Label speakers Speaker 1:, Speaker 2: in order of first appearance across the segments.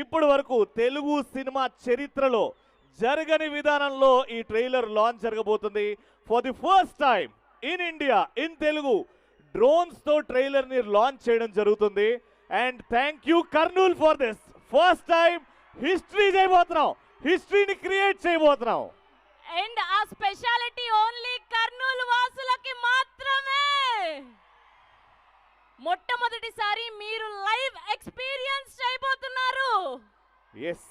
Speaker 1: ఇప్పటి వరకు తెలుగు సినిమా చరిత్రలో జరగని విధానంలో ఈ ట్రైలర్ లాంచ్ జరగబోతుంది. For the first time in India in Telugu drones తో ట్రైలర్ ని లాంచ్ చేయడం జరుగుతుంది. And thank you Kurnool for this. First time history చేయబోతున్నాం, హిస్టరీని క్రియేట్ చేయబోతున్నాం.
Speaker 2: అండ్ ఆ స్పెషాలిటీ ఓన్లీ కర్నూలు వాసులకి మాత్రమే. మొట్టమొదటిసారి మీరు లైవ్ ఎక్స్పీరియన్స్ చేయబోతున్నారు.
Speaker 1: ఎస్,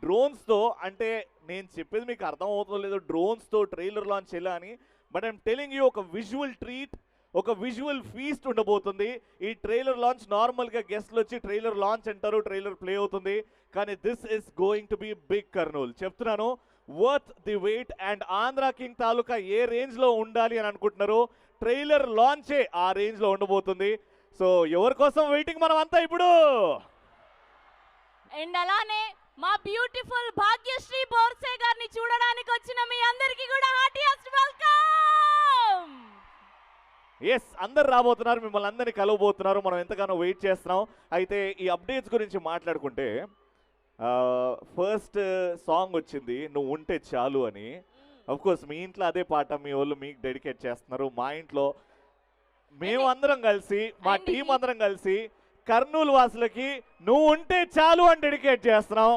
Speaker 1: డ్రోన్స్ తో అంటే నేను చెప్పేది మీకు అర్థం అవుతుందో లేదో, డ్రోన్స్ తో ట్రైలర్ లాంచ్ చేయాలి అని. బట్ ఐఎమ్ టెలింగ్ యూ, ఒక విజువల్ ట్రీట్, ఒక విజువల్ ఫీస్ట్ ఉండబోతుంది ఈ ట్రైలర్ లాంచ్. నార్మల్గా గెస్ట్లు వచ్చి ట్రైలర్ లాంచ్ అంటారు, ట్రైలర్ ప్లే అవుతుంది. కానీ this is going to be big Kurnool, చెప్తున్నాను. Worth the wait. And Andhra king Taluka ఏ రేంజ్లో ఉండాలి అని అనుకుంటున్నారు, ట్రైలర్ లాంచే ఆ రేంజ్లో ఉండబోతుంది. సో ఎవరి కోసం వెయిటింగ్ మనం అంతా ఇప్పుడు.
Speaker 2: అండ్ అలానే మా బ్యూటిఫుల్ భాగ్యశ్రీ బోర్సే గారిని చూడడానికి వచ్చిన మీ అందరికీ కూడా హార్టియెస్ట్ వెల్కమ్.
Speaker 1: ఎస్, అందరు రాబోతున్నారు, మిమ్మల్ని అందరినీ కలవబోతున్నారు. మనం ఎంతగానో వెయిట్ చేస్తున్నాం. అయితే ఈ అప్డేట్స్ గురించి మాట్లాడుకుంటే ఫస్ట్ సాంగ్ వచ్చింది నువ్వు ఉంటే చాలు అని. అఫ్కోర్స్ మీ ఇంట్లో అదే పాట మీ వాళ్ళు మీకు డెడికేట్ చేస్తున్నారు. మా ఇంట్లో మేము అందరం కలిసి, మా టీం అందరం కలిసి కర్నూలు వాసులకి నువ్వు ఉంటే చాలు అని డెడికేట్ చేస్తున్నాం.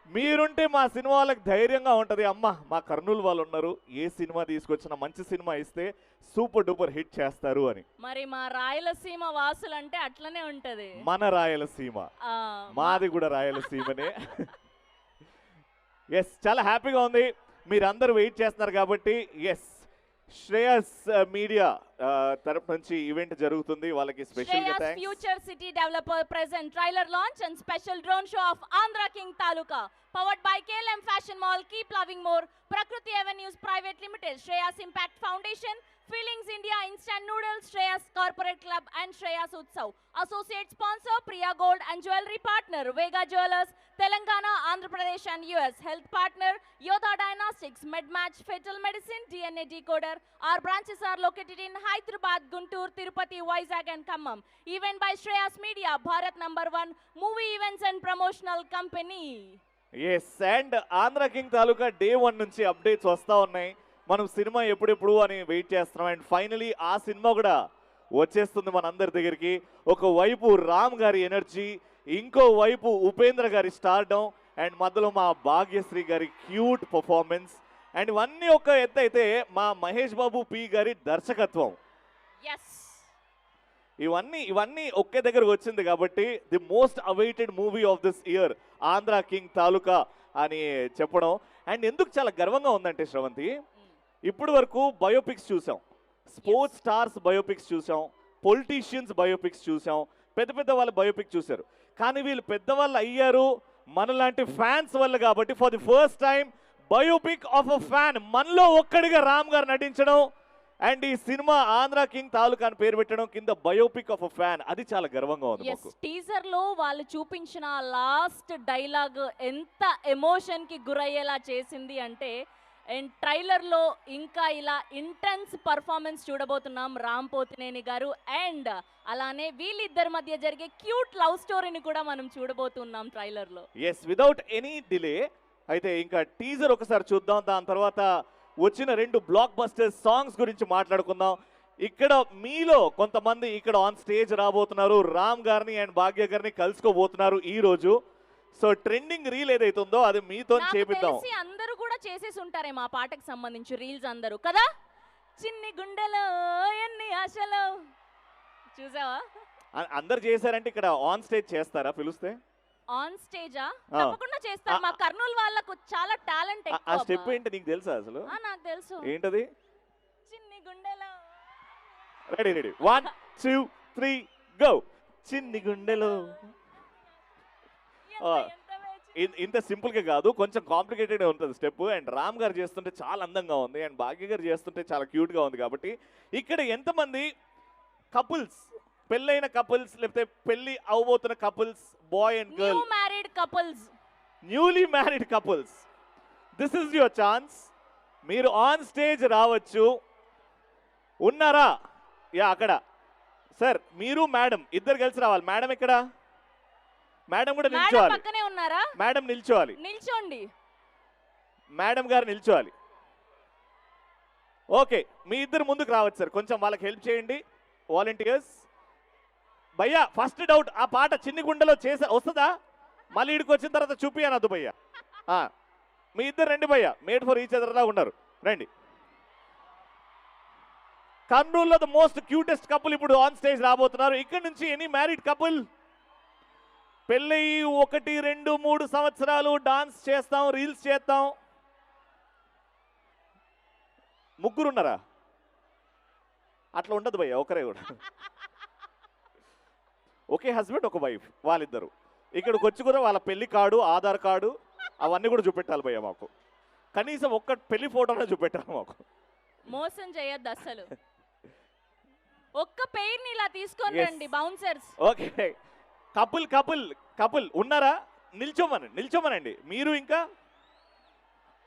Speaker 1: మీరుంటే మా సినిమా వాళ్ళకి ధైర్యంగా ఉంటుంది, అమ్మ మా కర్నూలు వాళ్ళు ఉన్నారు, ఏ సినిమా తీసుకొచ్చినా మంచి సినిమా ఇస్తే సూపర్ డూపర్ హిట్ చేస్తారు అని.
Speaker 2: మరి మా రాయలసీమ వాసులు అంటే అట్లనే ఉంటది.
Speaker 1: మన రాయలసీమ, మాది కూడా రాయలసీమనే. ఎస్, చాలా హ్యాపీగా ఉంది. మీరందరూ వెయిట్ చేస్తున్నారు కాబట్టి. ఎస్, శ్రేయస్ మీడియా తరపు నుంచి ఈవెంట్ జరుగుతుంది, వాళ్ళకి స్పెషల్ గా thanks.
Speaker 2: Future city developer present trailer launch and special drone show of Andhra king Taluka powered by KLM fashion mall, keep loving more, Prakruti avenues private limited, Shreyas impact foundation, feelings India instant noodles, Shreyas corporate club and Shreyas Utsav. Associate sponsor Priya gold and jewellery partner Vega jewellers Telangana, Andhra Pradesh and US. Health partner Yodha diagnostics, Medmatch fetal medicine, DNA decoder. Our branches are located in Hyderabad, Guntur, Tirupati, Vizag and Khammam. Event by Shreyas Media, Bharat #1 movie events and promotional company.
Speaker 1: Yes, and Andhra king Taluka day 1 నుంచి updates వస్తూ ఉన్నాయి. మనం cinema ఎప్పుడెప్పుడు అని wait చేస్తున్నాం. And finally ఆ cinema కూడా వచ్చేస్తుంది మనందరి దగ్గరికి. ఒకవైపు రామ్ గారి ఎనర్జీ, ఇంకోవైపు ఉపేంద్ర గారి స్టార్డమ్, అండ్ మధ్యలో మా భాగ్యశ్రీ గారి క్యూట్ పర్ఫార్మెన్స్. అండ్ ఇవన్నీ ఒక ఎత్తు అయితే మా మహేష్ బాబు పి గారి దర్శకత్వం. ఇవన్నీ ఒకే దగ్గరకు వచ్చింది కాబట్టి the most awaited movie of this year Andhra king Taluka అని చెప్పడం. అండ్ ఎందుకు చాలా గర్వంగా ఉందంటే శ్రవంతి, ఇప్పటి వరకు బయోపిక్స్ చూసాం, స్పోర్ట్స్ స్టార్స్ బయోపిక్స్ చూసాం, పొలిటీషియన్స్ బయోపిక్స్ చూసాం, పెద్ద పెద్ద వాళ్ళ బయోపిక్ చూశారు. కానీ వీళ్ళు పెద్దవాళ్ళు అయ్యారు మనలాంటి ఫ్యాన్స్ వల్ల కాబట్టి for the first time biopic of a fan, మనలో ఒక్కడిగా రామ్ గారు నటించడం. అండ్ ఈ సినిమా ఆంధ్ర కింగ్ తాలూకా అని పేరు పెట్టడం, కింద బయోపిక్ ఆఫ్ అ ఫ్యాన్, అది చాలా గర్వంగా ఉంది.
Speaker 2: టీజర్ లో వాళ్ళు చూపించిన లాస్ట్ డైలాగ్ ఎంత ఎమోషన్ కి గురయ్యేలా చేసింది అంటే, అండ్ ట్రైలర్ లో ఇంకా ఇలా ఇంటెన్స్ పర్ఫార్మెన్స్ చూడబోతున్నాం రామ్ పోతినేని గారు. అండ్ అలానే వీళ్ళిద్దరి మధ్య జరిగే క్యూట్ లవ్ స్టోరీని కూడా మనం చూడబోతున్నాం ట్రైలర్ లో.
Speaker 1: ఎస్, వితౌట్ ఎనీ డిలే అయితే ఇంకా టీజర్ ఒకసారి చూద్దాం. దాని తర్వాత వచ్చిన 2 బ్లాక్ బస్టర్ సాంగ్స్ గురించి మాట్లాడుకుందాం. ఇక్కడ మీలో కొంతమంది ఇక్కడ ఆన్ స్టేజ్ రాబోతున్నారు, రామ్ గారిని అండ్ భాగ్య గారిని కలుసుకోబోతున్నారు ఈ రోజు. సో ట్రెండింగ్ రీల్ ఏదైతుందో అది మీతో చేపిద్దాం.
Speaker 2: అందరూ కూడా చేసేసి ఉంటారే మా పాటకు సంబంధించి రీల్స్ అందరూ కదా. చిన్ని గుండెలో ఎన్ని ఆశలు, చూసావా?
Speaker 1: అందరు చేశారంటే ఇక్కడ ఆన్ స్టేజ్ చేస్తారా పిలిస్తే?
Speaker 2: ఆన్ స్టేజా? తప్పకుండా చేస్తారు. మా కర్నూలు వాళ్ళకు చాలా టాలెంట్ ఎక్కువ.
Speaker 1: ఆ స్టెప్ ఏంటి నీకు తెలుసా అసలు?
Speaker 2: నాకు తెలుసు.
Speaker 1: ఏంటది?
Speaker 2: చిన్ని గుండెలో.
Speaker 1: Ready 1 2 3 go. చిన్ని గుండెలో. ఇంత సింపుల్ గా కాదు, కొంచెం కాంప్లికేటెడ్ ఉంటుంది స్టెప్. అండ్ రామ్ గారు చేస్తుంటే చాలా అందంగా ఉంది, అండ్ భాగ్య గారు చేస్తుంటే చాలా క్యూట్ గా ఉంది. కాబట్టి ఇక్కడ ఎంతమంది కపుల్స్, పెళ్ళైన కపుల్స్ లేకపోతే పెళ్లి అవబోతున్న couples, boy and girl, newly married couples, this is your chance. మీరు ఆన్ స్టేజ్ రావచ్చు. ఉన్నారా? యా, అక్కడ సార్ మీరు మేడం ఇద్దరు కలిసి రావాలి. మేడం ఇక్కడ మేడం కూడా
Speaker 2: మేడం
Speaker 1: నిల్చోవాలి.
Speaker 2: పక్కనే ఉన్నారా?
Speaker 1: మేడం నిల్చోవాలి.
Speaker 2: నిల్చోండి.
Speaker 1: మేడం గారు నిల్చోవాలి. ఓకే, మీ ఇద్దరు ముందుకు రావచ్చు సార్, కొంచెం వాళ్ళకి హెల్ప్ చేయండి వాలంటీర్స్. భయ్యా ఫస్ట్ డౌట్, ఆ పాట చిన్ని గుండెలో చేసా వస్తుందా? మళ్ళీ ఇడికి వచ్చిన తర్వాత చూపి అనద్దు భయ్యా. మీ ఇద్దరు రండి భయ్యా, మేడ్ ఫర్ ఈచ్ అదర్ లా ఉన్నారు, రండి. కర్నూలులో ద మోస్ట్ క్యూటెస్ట్ కపుల్ ఇప్పుడు ఆన్ స్టేజ్ రాబోతున్నారు. ఇక్కడ నుంచి ఎనీ మ్యారీడ్ కపుల్, పెళ్ళయి 1, 2, 3 సంవత్సరాలు డాన్స్ చేస్తాం, రీల్స్ చేస్తాం. ముగ్గురున్నారా? అట్లా ఉండదు భయ్య, ఒకరే కూడా. ఒకే హస్బెండ్ ఒక వైఫ్, వాళ్ళిద్దరు ఇక్కడికి వచ్చి కూడా వాళ్ళ పెళ్లి కార్డు, ఆధార్ కార్డు అవన్నీ కూడా చూపెట్టాలి భయ్య మాకు. కనీసం ఒక్క పెళ్లి ఫోటోనే చూపెట్టాలి మాకు.
Speaker 2: మోసం చేయొద్దు అసలు. ఒక్క పెయిర్ ని ఇలా తీసుకొని
Speaker 1: Yes.
Speaker 2: రండి bouncers.
Speaker 1: Okay, couple couple couple ఉన్నారా? నిల్చోమనండి మీరు. ఇంకా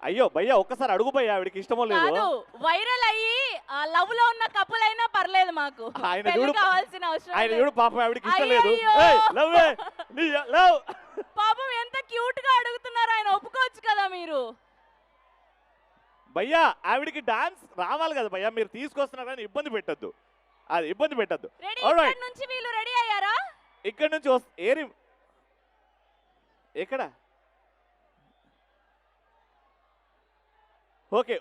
Speaker 1: అయ్యో భయ్యా ఒక్కసారి అడుగు భయ్యా, ఆవిడకి ఇష్టమో లేదు.
Speaker 2: కాదు, వైరల్ అయ్యి లవ్ లో ఉన్న కపుల్ అయినా పర్లేదు మాకు.
Speaker 1: ఆయన
Speaker 2: పెళ్లి
Speaker 1: చూడు,
Speaker 2: కావాల్సిన అవసరం
Speaker 1: ఆయన
Speaker 2: లేదు.
Speaker 1: చూడు పాపం ఆవిడకి ఇష్టం లేదు.
Speaker 2: అయ్యయ్యో.
Speaker 1: ఏయ్, లవ్.
Speaker 2: పాపం ఎంత క్యూట్ గా అడుగుతున్నారు, ఆయన ఒప్పుకోవచ్చు కదా మీరు.
Speaker 1: భయ్యా ఆవిడకి డాన్స్ రావాలి కదా భయ్యా, మీరు తీసుకొస్తున్నారని ఇబ్బంది పెట్టద్దు, అది ఇబ్బంది పెట్టద్దు.
Speaker 2: రెడీ?
Speaker 1: Alright.
Speaker 2: ఇక్కడ నుంచి వీళ్ళు రెడీ అయ్యారా?
Speaker 1: ఇక్కడ నుంచి ఏరి ఎక్కడ? ఓకే,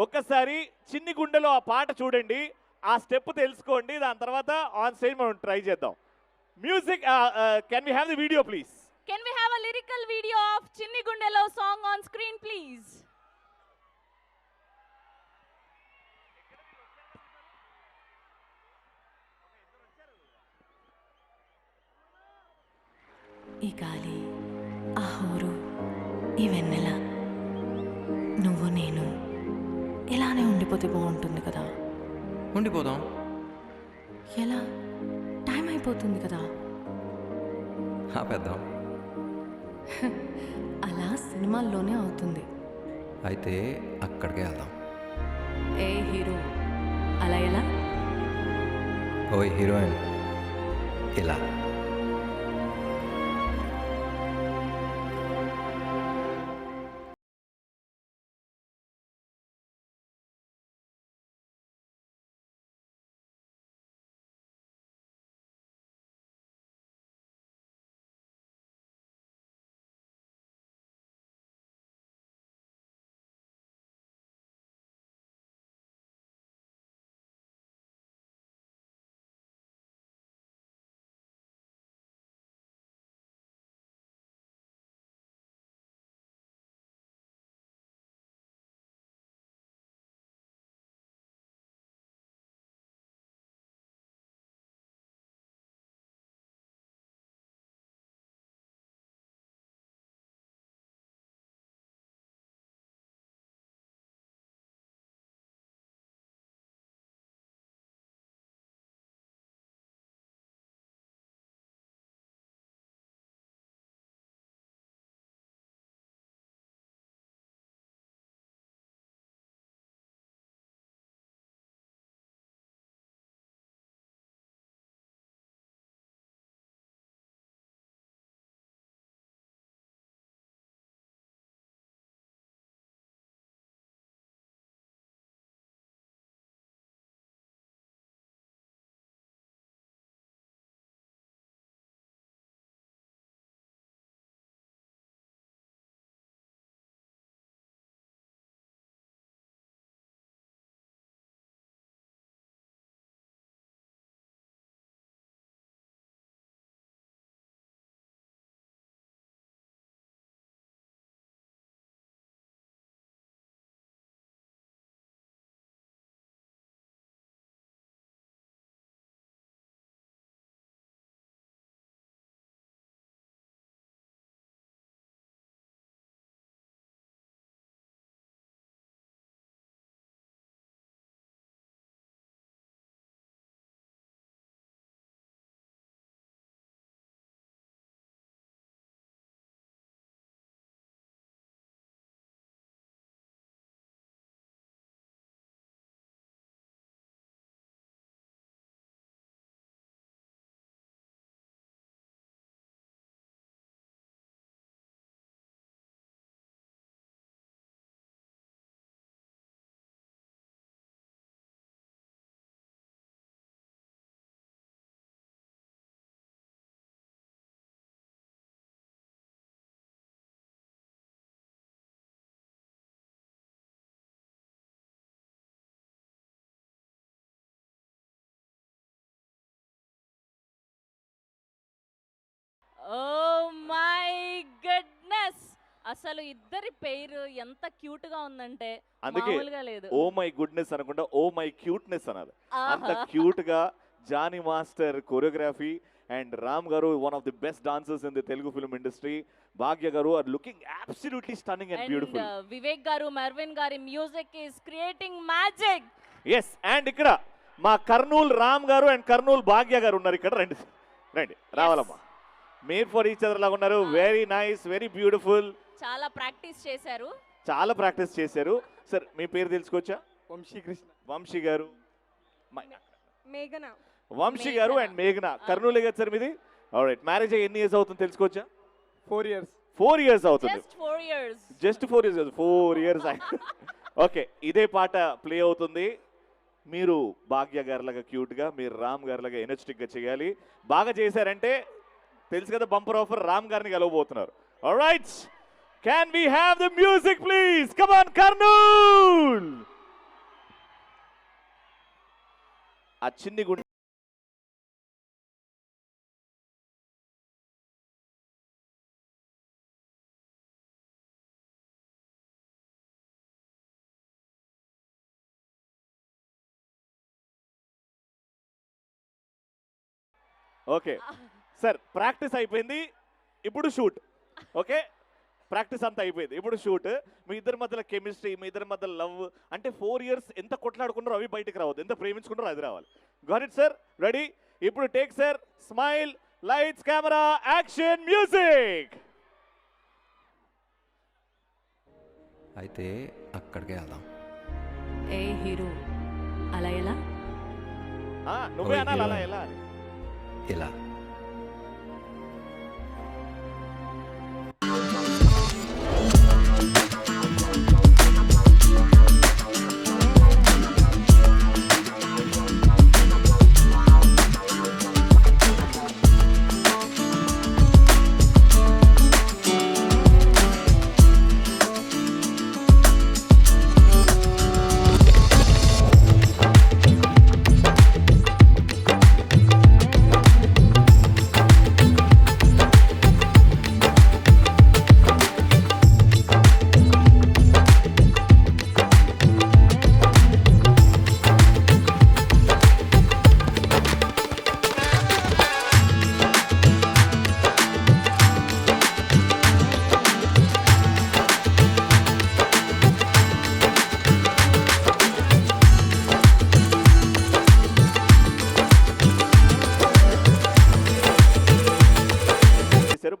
Speaker 1: ఒక్కసారి చిన్ని గుండెలో ఆ పాట చూడండి, ఆ స్టెప్ తెలుసుకోండి, దాని తర్వాత ఆన్ స్టేజ్ మనం ట్రై చేద్దాం. Music, can we have the video please?
Speaker 2: Can we have a lyrical video of చిన్ని గుండెలో సాంగ్ ఆన్ స్క్రీన్ ప్లీజ్?
Speaker 3: ఈ గాలి, ఆ హోరు, ఈ వెన్నెల, నువ్వు నేను ఇలానే ఉండిపోతే బాగుంటుంది కదా.
Speaker 4: ఉండిపోదాం.
Speaker 3: ఎలా? టైం అయిపోతుంది కదా.
Speaker 4: ఆపేద్దాం.
Speaker 3: అలా సినిమాల్లోనే అవుతుంది.
Speaker 4: అయితే అక్కడికే వెళ్దాం.
Speaker 3: ఏ హీరో అలా ఎలా?
Speaker 4: ఓయ్ హీరోయిన్, ఇలా.
Speaker 2: ఓ మై గుడ్నెస్, అసలు ఇద్దరి పేరు ఎంత క్యూట్ గా ఉందంటే
Speaker 1: అందుకే
Speaker 2: మామూలుగా లేదు.
Speaker 1: ఓ మై గుడ్నెస్ అనకుండా ఓ మై క్యూట్నెస్ అనాలి. అంత
Speaker 2: ఆహా.
Speaker 1: క్యూట్ గా Jani master choreography and Ram గారు one of the best dancers in the Telugu film industry. Bhagya గారు are looking absolutely stunning and
Speaker 2: and
Speaker 1: beautiful.
Speaker 2: Vivek గారు, మెర్విన్ గారి music is creating magic.
Speaker 1: Yes, and ఇక్కడ మా కర్నూల్ రామ్ గారు అండ్ కర్నూల్ భాగ్య గారు ఉన్నారు ఇక్కడ. రండి రండి, రావాలమ్మా. మేడ్ ఫర్ ఈచ్ అదర్ లాగా ఉన్నారు. Very nice, very beautiful.
Speaker 2: చాలా ప్రాక్టీస్ చేశారు.
Speaker 1: చాలా ప్రాక్టీస్ చేశారు. సార్ మీ పేరు తెలుసుకోవచ్చా?
Speaker 5: వంశీకృష్ణ.
Speaker 1: వంశీ గారు,
Speaker 5: మేఘన.
Speaker 1: వంశీ గారు అండ్ మేఘన. కర్నూలే కదా సార్ మీది? ఆల్రైట్. మ్యారేజ్ అయ్యి ఎన్ని ఇయర్స్ అవుతుంది తెలుసుకోవచ్చా?
Speaker 5: 4 years.
Speaker 1: 4 years అవుతుంది.
Speaker 2: Just 4 years.
Speaker 1: Just 4 years, 4 years. Okay, ఇదే పాట ప్లే అవుతుంది. మీరు భాగ్య గారిలాగా క్యూట్గా, మీరు రామ్ గారిలాగా ఎనర్జెటిక్గా చేయాలి. బాగా చేశారంటే తెలుసు కదా, బంపర్ ఆఫర్ రామ్ గారిని గెలవబోతున్నారు. Alright, can we have the music please? Come on Karnool. ఆ చిన్ని గుండె ఓకే సార్, ప్రాక్టీస్ అయిపోయింది, ఇప్పుడు షూట్. ఓకే, ప్రాక్టీస్ అంతా అయిపోయింది, ఇప్పుడు షూట్. మీ ఇద్దరి మధ్యలో కెమిస్ట్రీ, మీ ఇద్దరి మధ్యలో లవ్ అంటే 4 years ఎంత కొట్లాడుకున్నారో అవి బయటకు రావద్దు, ఎంత ప్రేమించుకున్నారో అది రావాలి. Got it sir? రెడీ? ఇప్పుడు take sir, smile, lights, camera, action, music.
Speaker 4: అయితే అక్కడికే వెళ్దాం.
Speaker 3: ఏ హీరో అలా ఎలా?
Speaker 1: నువ్వే
Speaker 4: ఓ
Speaker 1: అనాలి, అలా
Speaker 4: హీరో.
Speaker 1: ఎలా అని.
Speaker 4: ఇలా.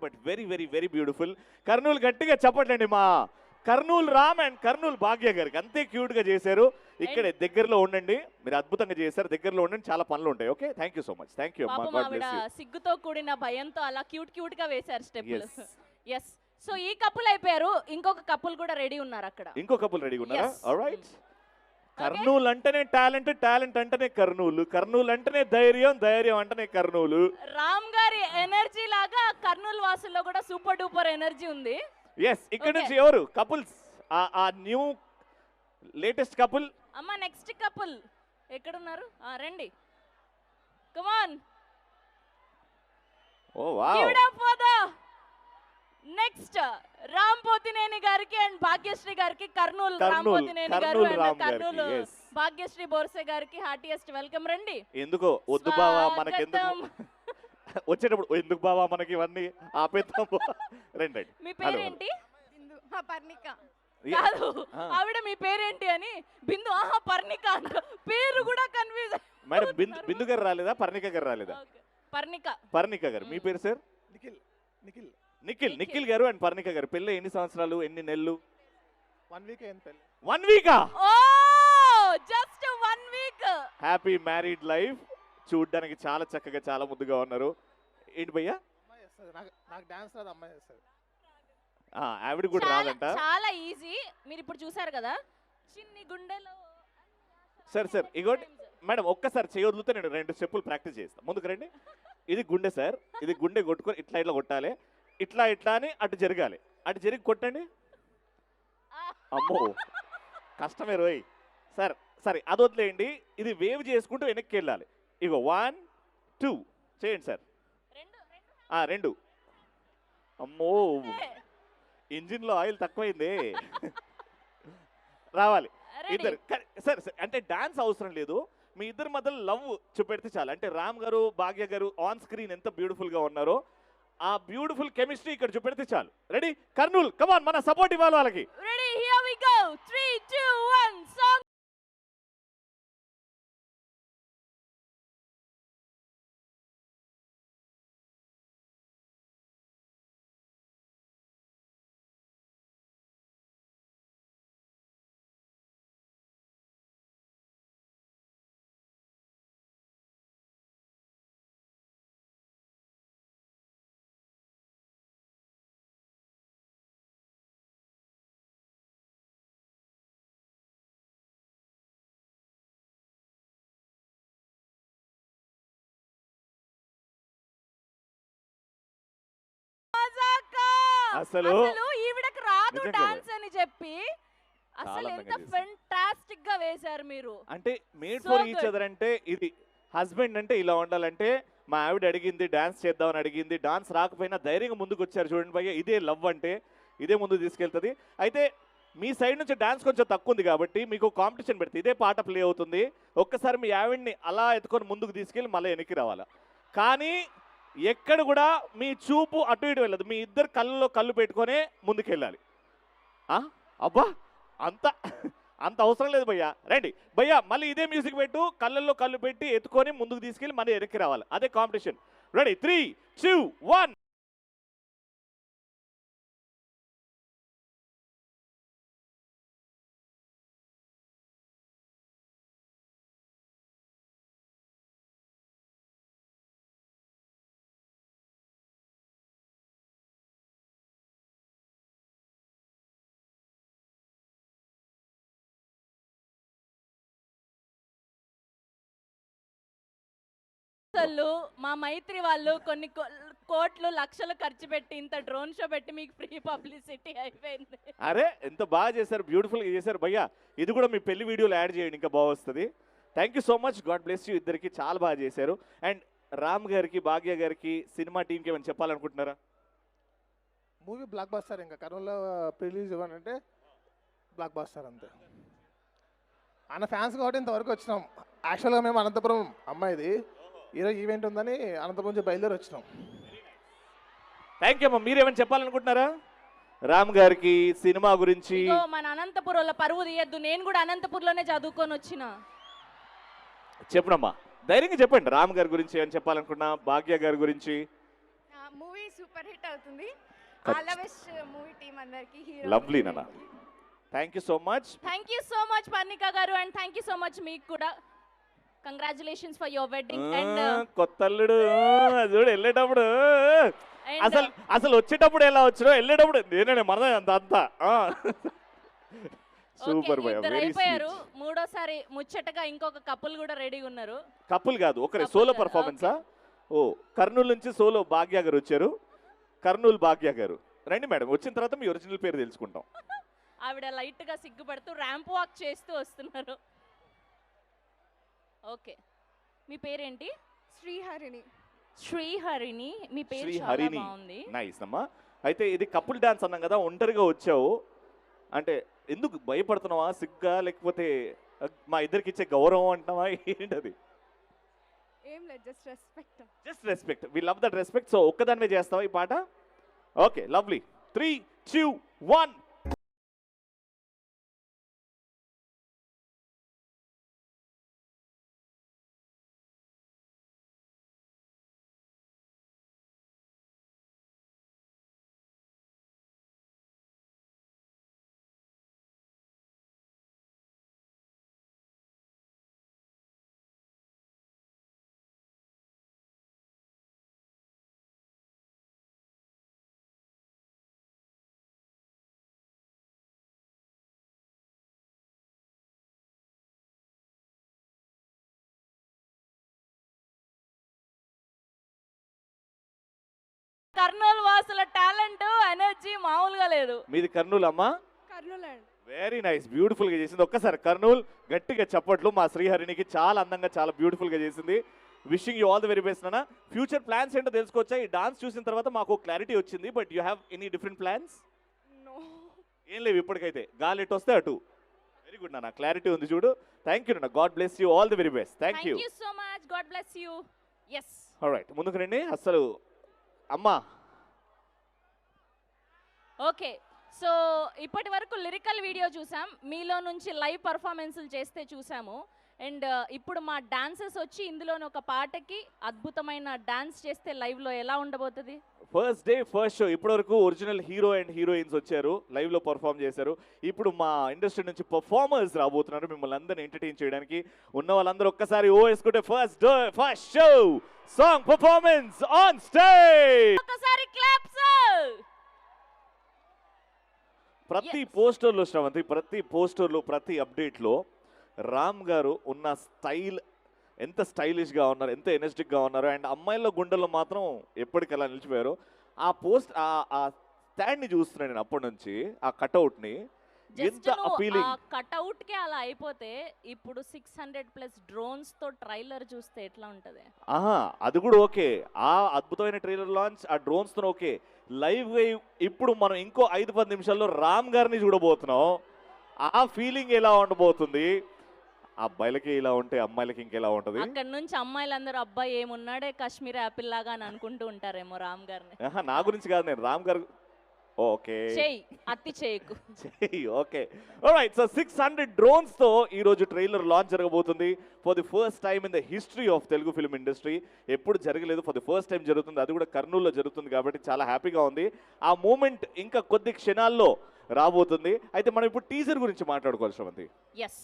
Speaker 1: But very very very beautiful. Kurnool గట్టిగా చెప్పట్లండి మా కర్నూలు రామ్ అండ్ కర్నూలు భాగ్య గారికి. అంతే క్యూట్ గా చేశారు. ఇక్కడ దగ్గరలో ఉండండి, మీరు అద్భుతంగా చేశారు. దగ్గరలో ఉండండి, చాలా పనులు ఉంటాయి. Okay, thank you so much. Thank you అమ్మా.
Speaker 2: పాపం
Speaker 1: గాడ్
Speaker 2: ఆవిడ
Speaker 1: బ్లెస్ యూ.
Speaker 2: సిగ్గుతో కూడిన భయంతో అలా క్యూట్ గా వేశారు స్టెప్లు.
Speaker 1: Yes.
Speaker 2: ఎస్, సో ఈ కపుల్ అయిపోయారు, ఇంకొక కపుల్ కూడా రెడీ ఉన్నారు అక్కడ.
Speaker 1: ఇంకో కపుల్ రెడీగా ఉన్నారా?
Speaker 2: Yes.
Speaker 1: ఆల్రైట్. కర్నూలు అంటేనే టాలెంట్, టాలెంట్ అంటేనే కర్నూలు, కర్నూలు అంటేనే ధైర్యం, ధైర్యం అంటేనే కర్నూలు.
Speaker 2: రామ్ గారి ఎనర్జీ లాగా కర్నూలు వాసుల్లో కూడా సూపర్ డూపర్ ఎనర్జీ ఉంది.
Speaker 1: ఎస్, ఇక్కడ
Speaker 2: Okay.
Speaker 1: నుంచి ఎవరు కపుల్స్? ఆ న్యూ లేటెస్ట్ కపుల్.
Speaker 2: అమ్మ, నెక్స్ట్ కపుల్ ఎక్కడున్నారు? రండి, కమాన్.
Speaker 1: ఓ వావ్.
Speaker 2: నెక్స్ట్ రామ్ పోతినేని గారికి అండ్ భాగ్యశ్రీ గారికి, కర్నూలు రామ్
Speaker 1: కర్నూలు,
Speaker 2: పోతినేని గారు
Speaker 1: కర్నూలు
Speaker 2: అండ్
Speaker 1: రామ్ గారికి,
Speaker 2: కర్నూలు
Speaker 1: yes.
Speaker 2: భాగ్యశ్రీ బోర్సే గారికి హార్టియెస్ట్ వెల్కమ్. రండి.
Speaker 1: ఎందుకో వద్దు బావా మనకెందుకు,
Speaker 2: స్వాగతం.
Speaker 1: వచ్చేటప్పుడు ఎందుకు బావా మనకి ఇవన్నీ ఆపేద్దాం. రండి రండి.
Speaker 2: మీ
Speaker 1: హలో.
Speaker 2: పేరేంటి?
Speaker 5: పర్ణిక.
Speaker 2: కాదు,
Speaker 1: ఆ.
Speaker 2: ఆవిడ మీ పేరేంటి అని బిందు, పర్ణిక అంట. పేరు కూడా కన్ఫ్యూజ్.
Speaker 1: మేడం బిందు గారు రాలేదా? పర్ణిక గారు రాలేదా?
Speaker 2: పర్ణిక.
Speaker 1: పర్ణిక గారు. మీ పేరు సార్?
Speaker 5: నిఖిల్. నిఖిల్.
Speaker 1: నిఖిల్. నిఖిల్ గారు అండ్ పర్ణిక గారు పెళ్ళి ఎన్ని సంవత్సరాలు, ఎన్ని నెలలు?
Speaker 5: 1 week అయింది పెళ్ళి.
Speaker 1: 1 వీకా?
Speaker 2: ఓ, just 1 week.
Speaker 1: Happy married life. చూడ్డానికి చాలా చక్కగా, చాలా ముద్దుగా ఉన్నారు. ఏంటి భయ్యా?
Speaker 5: అమ్మాయి చేస్తుంది. నాకు డాన్స్ రాదు, అమ్మాయి చేస్తుంది.
Speaker 1: ఆవిడ కూడా రాదంట.
Speaker 2: చాలా ఈజీ. మీరు ఇప్పుడు చూసారు కదా, చిన్ని గుండెలో.
Speaker 1: సార్ సార్ ఇగోటి మేడం, ఒక్కసారి చేయొద్దుతో నేను 2 స్టెప్పులు ప్రాక్టీస్ చేస్తాను. ముందుకు రండి. ఇది గుండె సార్, ఇది గుండె కొట్టుకొని ఇట్లా ఇట్లా కొట్టాలి, ఇట్లా ఇట్లా అని అటు జరగాలి, అటు జరిగి కొట్టండి. అమ్మో కష్టమే రోయ్. సార్ సరే అది వదిలేయండి, ఇది వేవ్ చేసుకుంటూ వెనక్కి వెళ్ళాలి. ఇగో 1 2 చేయండి సార్. 2. అమ్మో ఇంజిన్ లో ఆయిల్ తక్కువైంది. రావాలి ఇద్దరు సరే సరే, అంటే డాన్స్ అవసరం లేదు, మీ ఇద్దరి మధ్యలో లవ్ చూపెడితే చాలు. అంటే రామ్ గారు భాగ్య గారు ఆన్ స్క్రీన్ ఎంత బ్యూటిఫుల్ గా ఉన్నారో ఆ బ్యూటిఫుల్ కెమిస్ట్రీ ఇక్కడ చూపెడితే చాలు. రెడీ కర్నూల్, కమాన్, మన సపోర్ట్ ఇవ్వాలి వాళ్ళకి.
Speaker 2: Ready, here we go. 3 2 1 song.
Speaker 1: అసలు
Speaker 2: ఈవిడకి రాదు
Speaker 1: నిజంగా
Speaker 2: డాన్స్ అని చెప్పి అసలు
Speaker 1: చాలా
Speaker 2: ఎంత
Speaker 1: అందంగా చేశారు.
Speaker 2: ఫెంటాస్టిక్ గా వేశారు మీరు.
Speaker 1: అంటే made
Speaker 2: So
Speaker 1: for each
Speaker 2: good.
Speaker 1: Other అంటే ఇది, హస్బెండ్ అంటే ఇలా ఉండాలంటే. మా ఆవిడ అడిగింది డాన్స్ చేద్దామని అడిగింది, డాన్స్ రాకపోయినా ధైర్యంగా ముందుకు వచ్చారు చూడండి భయ్య, ఇదే లవ్ అంటే, ఇదే ముందుకు తీసుకెళ్తుంది. అయితే మీ సైడ్ నుంచి డాన్స్ కొంచెం తక్కువ ఉంది కాబట్టి మీకు కాంపిటీషన్ పెడితే ఇదే పాట ప్లే అవుతుంది. ఒక్కసారి మీ ఆవిడ్ని అలా ఎత్తుకొని ముందుకు తీసుకెళ్ళి మళ్ళీ వెనక్కి రావాలా. కానీ ఎక్కడ కూడా మీ చూపు అటు ఇటు వెళ్ళదు, మీ ఇద్దరు కళ్ళలో కళ్ళు పెట్టుకొనే ముందుకెళ్ళాలి. అబ్బా అంత అంత అవసరం లేదు భయ్యా. రండి భయ్యా, మళ్ళీ ఇదే మ్యూజిక్ పెట్టు, కళ్ళల్లో కళ్ళు పెట్టి ఎత్తుకొని ముందుకు తీసుకెళ్ళి మళ్ళీ వెనక్కి రావాలి, అదే కాంపిటీషన్. రెడీ 3 2 1.
Speaker 2: అసలు మా మైత్రి వాళ్ళు కొన్ని కోట్లు లక్షలు ఖర్చు పెట్టి ఇంత డ్రోన్ షో పెట్టి మీకు ఫ్రీ పబ్లిసిటీ అయిపోయింది.
Speaker 1: అరే ఎంత బాగా చేశారు, బ్యూటిఫుల్గా చేశారు భయ్యా. ఇది కూడా మీ పెళ్లి వీడియోలో యాడ్ చేయండి, ఇంకా బాగా. Thank you so much, God bless you ఇద్దరికి, చాలా బాగా చేశారు. అండ్ రామ్ గారికి భాగ్య గారికి సినిమా టీంకి ఏమైనా చెప్పాలనుకుంటున్నారా?
Speaker 5: మూవీ బ్లాక్ బస్టర్, ఇంకా కర్నూలులో రిలీజ్ ఇవ్వనంటే బ్లాక్ బస్టర్ అంతే. అన్న ఫ్యాన్స్ కాబట్టి ఇంతవరకు వచ్చినాం. యాక్చువల్గా మేము అనంతపురం అమ్మాయిది, ఈరోజు ఈవెంట్ ఉందని అనంతపురం నుంచి బయలుదేరి వచ్చినాం.
Speaker 1: థ్యాంక్ యూ అమ్మా. మీరేమైనా చెప్పాలనుకుంటున్నారా రామ్ గారికి సినిమా గురించి?
Speaker 2: ఇగో మన అనంతపురంలో పరువు తీయద్దు, నేను కూడా అనంతపురంలోనే చదువుకొని వచ్చిన.
Speaker 1: చెప్పనమ్మా, ధైర్యంగా చెప్పండి. రామ్ గారి గురించి ఏమైనా చెప్పాలనుకున్నా, భాగ్య గారి గురించి?
Speaker 6: మూవీ సూపర్ హిట్ అవుతుంది. All the best movie team అందరికి.
Speaker 1: లవ్లీ నాన్న, thank you so much.
Speaker 2: Thank you so much Parnika గారు, and thank you so much మీకు కూడా. Congratulations for your wedding. And
Speaker 1: కొత్తల్లుడు చూడు వెళ్ళేటప్పుడు, అసలు వచ్చేటప్పుడు ఎలా వచ్చినా వెళ్ళేటప్పుడు నేనే మన అంతా సూపర్ భయ్యా,
Speaker 2: ఇద్దరు
Speaker 1: వెరీ
Speaker 2: అయిపోయారు. మూడోసారి ముచ్చటగా ఇంకొక కపుల్ కూడా రెడీగా ఉన్నారు.
Speaker 1: కపుల్ కాదు, ఒకరే
Speaker 2: Couple
Speaker 1: సోలో
Speaker 2: కాదు,
Speaker 1: పర్ఫార్మెన్సా? ఓ కర్నూలు నుంచి సోలో భాగ్య గారు వచ్చారు. కర్నూలు భాగ్య గారు రండి మేడం, వచ్చిన తర్వాత మీ ఒరిజినల్ పేరు తెలుసుకుంటాం.
Speaker 2: ఆవిడ లైట్ గా సిగ్గుపడుతూ ర్యాంప్ వాక్ చేస్తూ వస్తున్నారు. ఓకే, మీ పేరేంటి?
Speaker 6: శ్రీహరిణి.
Speaker 2: శ్రీహరిణి. మీ పేరు చాలా
Speaker 1: శ్రీహరిణి,
Speaker 2: బాగుంది.
Speaker 1: నైస్ అమ్మా. అయితే ఇది కపుల్ డాన్స్ అన్నాం కదా, ఒంటరిగా వచ్చావు అంటే ఎందుకు భయపడుతున్నావా, సిగ్గా, లేకపోతే మా ఇద్దరికి ఇచ్చే గౌరవం అంటున్నావా, ఏంటది?
Speaker 6: ఏం లేదు, just respect.
Speaker 1: Just respect, we love that respect. So ఒక్కదానివే చేస్తావా ఈ పాట? Okay lovely. 3 2 1.
Speaker 2: కర్నూలు వాసుల టాలెంట్ ఎనర్జీ మామూలుగా లేదు.
Speaker 1: మీది కర్నూలు అమ్మా?
Speaker 6: కర్నూలు అండి.
Speaker 1: వెరీ నైస్, బ్యూటిఫుల్ గా చేసింది. ఒక్కసారి కర్నూలు గట్టిగా చప్పట్లు. మా శ్రీహరినికి చాలా అందంగా, చాలా బ్యూటిఫుల్ గా చేసింది. Wishing you all the very best నాన్న. ఫ్యూచర్ ప్లాన్స్ ఏంటో తెలుసుకోవచ్చా? ఈ డాన్స్ చూసిన తర్వాత మాకు క్లారిటీ వచ్చింది, but you have any different plans?
Speaker 6: No.
Speaker 1: ఏం లేవు ఇప్పటికైతే, గాలి ఎటు వస్తే అటు. వెరీ గుడ్ నాన్న, క్లారిటీ ఉంది చూడు. థ్యాంక్ యూ నాన్న, God bless you, all the very best. Thank you.
Speaker 2: Thank you so much, God bless you. Yes.
Speaker 1: Alright, ముందుకు రండి. అసలు అమ్మా
Speaker 2: ఓకే, సో ఇప్పటి వరకు లిరికల్ వీడియో చూసాం, మీలో నుంచి లైవ్ పర్ఫార్మెన్స్లు చేస్తే చూసాము. అండ్ ఇప్పుడు మా డాన్సర్స్ వచ్చి ఇందులోని ఒక పాటకి అద్భుతమైన డాన్స్ చేస్తే లైవ్లో ఎలా ఉండబోతుంది?
Speaker 1: ఫస్ట్ డే ఫస్ట్ షో, ఇప్పటివరకు ఒరిజినల్ హీరో అండ్ హీరోయిన్స్ వచ్చారు, లైవ్లో పర్ఫామ్ చేశారు. ఇప్పుడు మా ఇండస్ట్రీ నుంచి పర్ఫార్మర్స్ రాబోతున్నారు మిమ్మల్ని అందరిని ఎంటర్టైన్ చేయడానికి. ఉన్న వాళ్ళందరూ ఒక్కసారి ఓ వేసుకుంటే first show song performance on stage.
Speaker 2: ఒకసారి క్లాప్స్.
Speaker 1: ప్రతి పోస్టర్లో శ్రవంతి, ప్రతి పోస్టర్లో, ప్రతి అప్డేట్లో రామ్ గారు ఉన్న స్టైల్, ఎంత స్టైలిష్గా ఉన్నారు, ఎంత ఎనర్జెటిక్గా ఉన్నారు. అండ్ అమ్మాయిల గుండెల్లో మాత్రం ఎప్పటికలా నిలిచిపోయారు. ఆ పోస్ట్ ఆ స్టాండ్ని చూస్తున్నాను నేను అప్పటి నుంచి, ఆ కట్అవుట్ని, ఎంత అపీలింగ్.
Speaker 2: కట్అవుట్ కే అలా అయిపోతే ఇప్పుడు 600+ డ్రోన్స్ తో ట్రైలర్ చూస్తే ఎట్లా ఉంటది?
Speaker 1: ఆహా, అది కూడా ఓకే. ఆ అద్భుతమైన ట్రైలర్ లాంచ్, ఆ డ్రోన్స్ తో ఓకే. లైవ్ ఇప్పుడు మనం ఇంకో 5-10 నిమిషాల్లో రామ్ గారిని చూడబోతున్నాం. ఆ ఫీలింగ్ ఎలా ఉండబోతుంది? అబ్బాయిలకి ఇలా ఉంటే అమ్మాయిలకి ఇంకెలా ఉంటది?
Speaker 2: అక్కడ నుంచి అమ్మాయిలందరూ అబ్బాయి ఏమున్నాడే కాశ్మీర్ యాపిల్ లాగా అని అనుకుంటూ ఉంటారేమో రామ్ గారిని.
Speaker 1: నా గురించి కాదు, నేను రామ్ గారు. ఓకే,
Speaker 2: చెయ్యి అత్తి చేయకు.
Speaker 1: Okay, alright. సో 600 డ్రోన్స్ తో ఈ రోజు ట్రైలర్ లాంచ్ జరగబోతుంది. For the first time in the history of Telugu film industry. ఎప్పుడు జరగలేదు, ఫర్ ది ఫస్ట్ టైం జరుగుతుంది. అది కూడా కర్నూలులో జరుగుతుంది కాబట్టి చాలా హ్యాపీగా ఉంది. ఆ మూమెంట్ ఇంకా కొద్ది క్షణాల్లో రాబోతుంది. అయితే మనం ఇప్పుడు టీజర్ గురించి మాట్లాడుకోవాలి శ్రవంతి.
Speaker 2: ఎస్,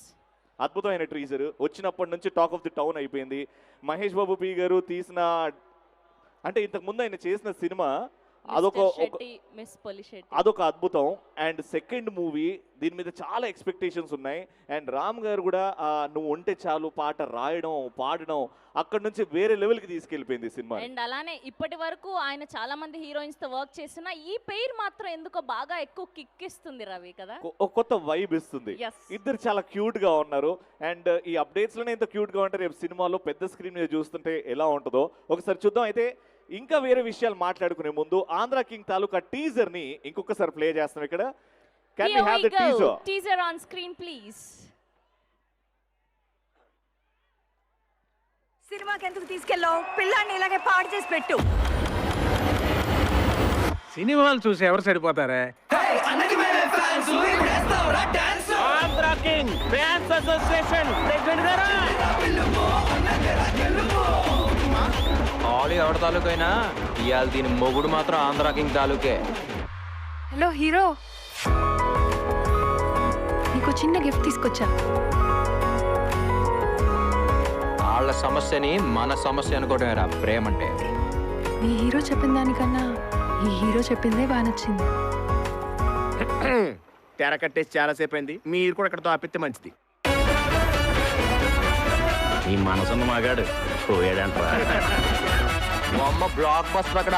Speaker 1: అద్భుతమైన టీజర్ వచ్చినప్పటి నుంచి టాక్ ఆఫ్ ది టౌన్ అయిపోయింది. మహేష్ బాబు పి గారు తీసిన, అంటే ఇంతకు ముందు ఆయన చేసిన సినిమా అదొక అద్భుతం. అండ్ సెకండ్ మూవీ, దీని మీద చాలా ఎక్స్పెక్టేషన్స్ ఉన్నాయి. అండ్ రామ్ గారు కూడా నువ్వు ఉంటే చాలు పాట రాయడం, పాడడం, అక్కడ నుంచి వేరే లెవెల్కి తీసుకెళ్ళిపోయింది సినిమా.
Speaker 2: అండ్ అలానే ఇప్పటి వరకు ఆయన చాలా మంది హీరోయిన్స్ తో వర్క్ చేసిన ఈ పేరు మాత్రం ఎందుకో బాగా ఎక్కువ కిక్ ఇస్తుంది రవి కదా,
Speaker 1: ఒక కొత్త వైబ్ ఇస్తుంది. ఇద్దరు చాలా క్యూట్ గా ఉన్నారు. అండ్ ఈ అప్డేట్స్ లోనే ఎంత క్యూట్ గా ఉంటారు, రేపు సినిమాలో పెద్ద స్క్రీన్ మీద చూస్తుంటే ఎలా ఉంటుందో ఒకసారి చూద్దాం. అయితే ఇంకా వేరే విషయాలు మాట్లాడుకునే ముందు ఆంధ్ర కింగ్ తాలూకా టీజర్ ని ఇంకొకసారి ప్లే చేస్తాం ఇక్కడ. Can we have the teaser?
Speaker 2: Teaser on screen please.
Speaker 7: సినిమాకి ఎందుకు తీసుకెళ్ళావు? పిల్లాన్ని ఇలాగే పాడు చేసి పెట్టు.
Speaker 8: సినిమాలు చూసి ఎవరు సరిపోతారే? Andhra king fans association president గారు,
Speaker 9: ఆలు ఎవరి తాలూకైనా ఇవాళ దీని మొగుడు మాత్రం ఆంధ్ర కింగ్ తాలూకే.
Speaker 6: హలో హీరో, నీకు చిన్న గిఫ్ట్ తీసుకొచ్చా.
Speaker 9: వాళ్ళ సమస్యని మన సమస్య అనుకోవటమేరా ప్రేమ అంటే.
Speaker 6: మీ హీరో చెప్పిన దానికన్నా ఈ హీరో చెప్పిందే బాగా నచ్చింది.
Speaker 8: తెర కట్టేసి చాలాసేపు అయింది, మీరు కూడా ఇక్కడతో ఆపితే మంచిది. ఈ మనసున్న మగాడు పోయాడంటరా.
Speaker 9: అమ్మ బ్లాక్ బస్టర్ అక్కడ.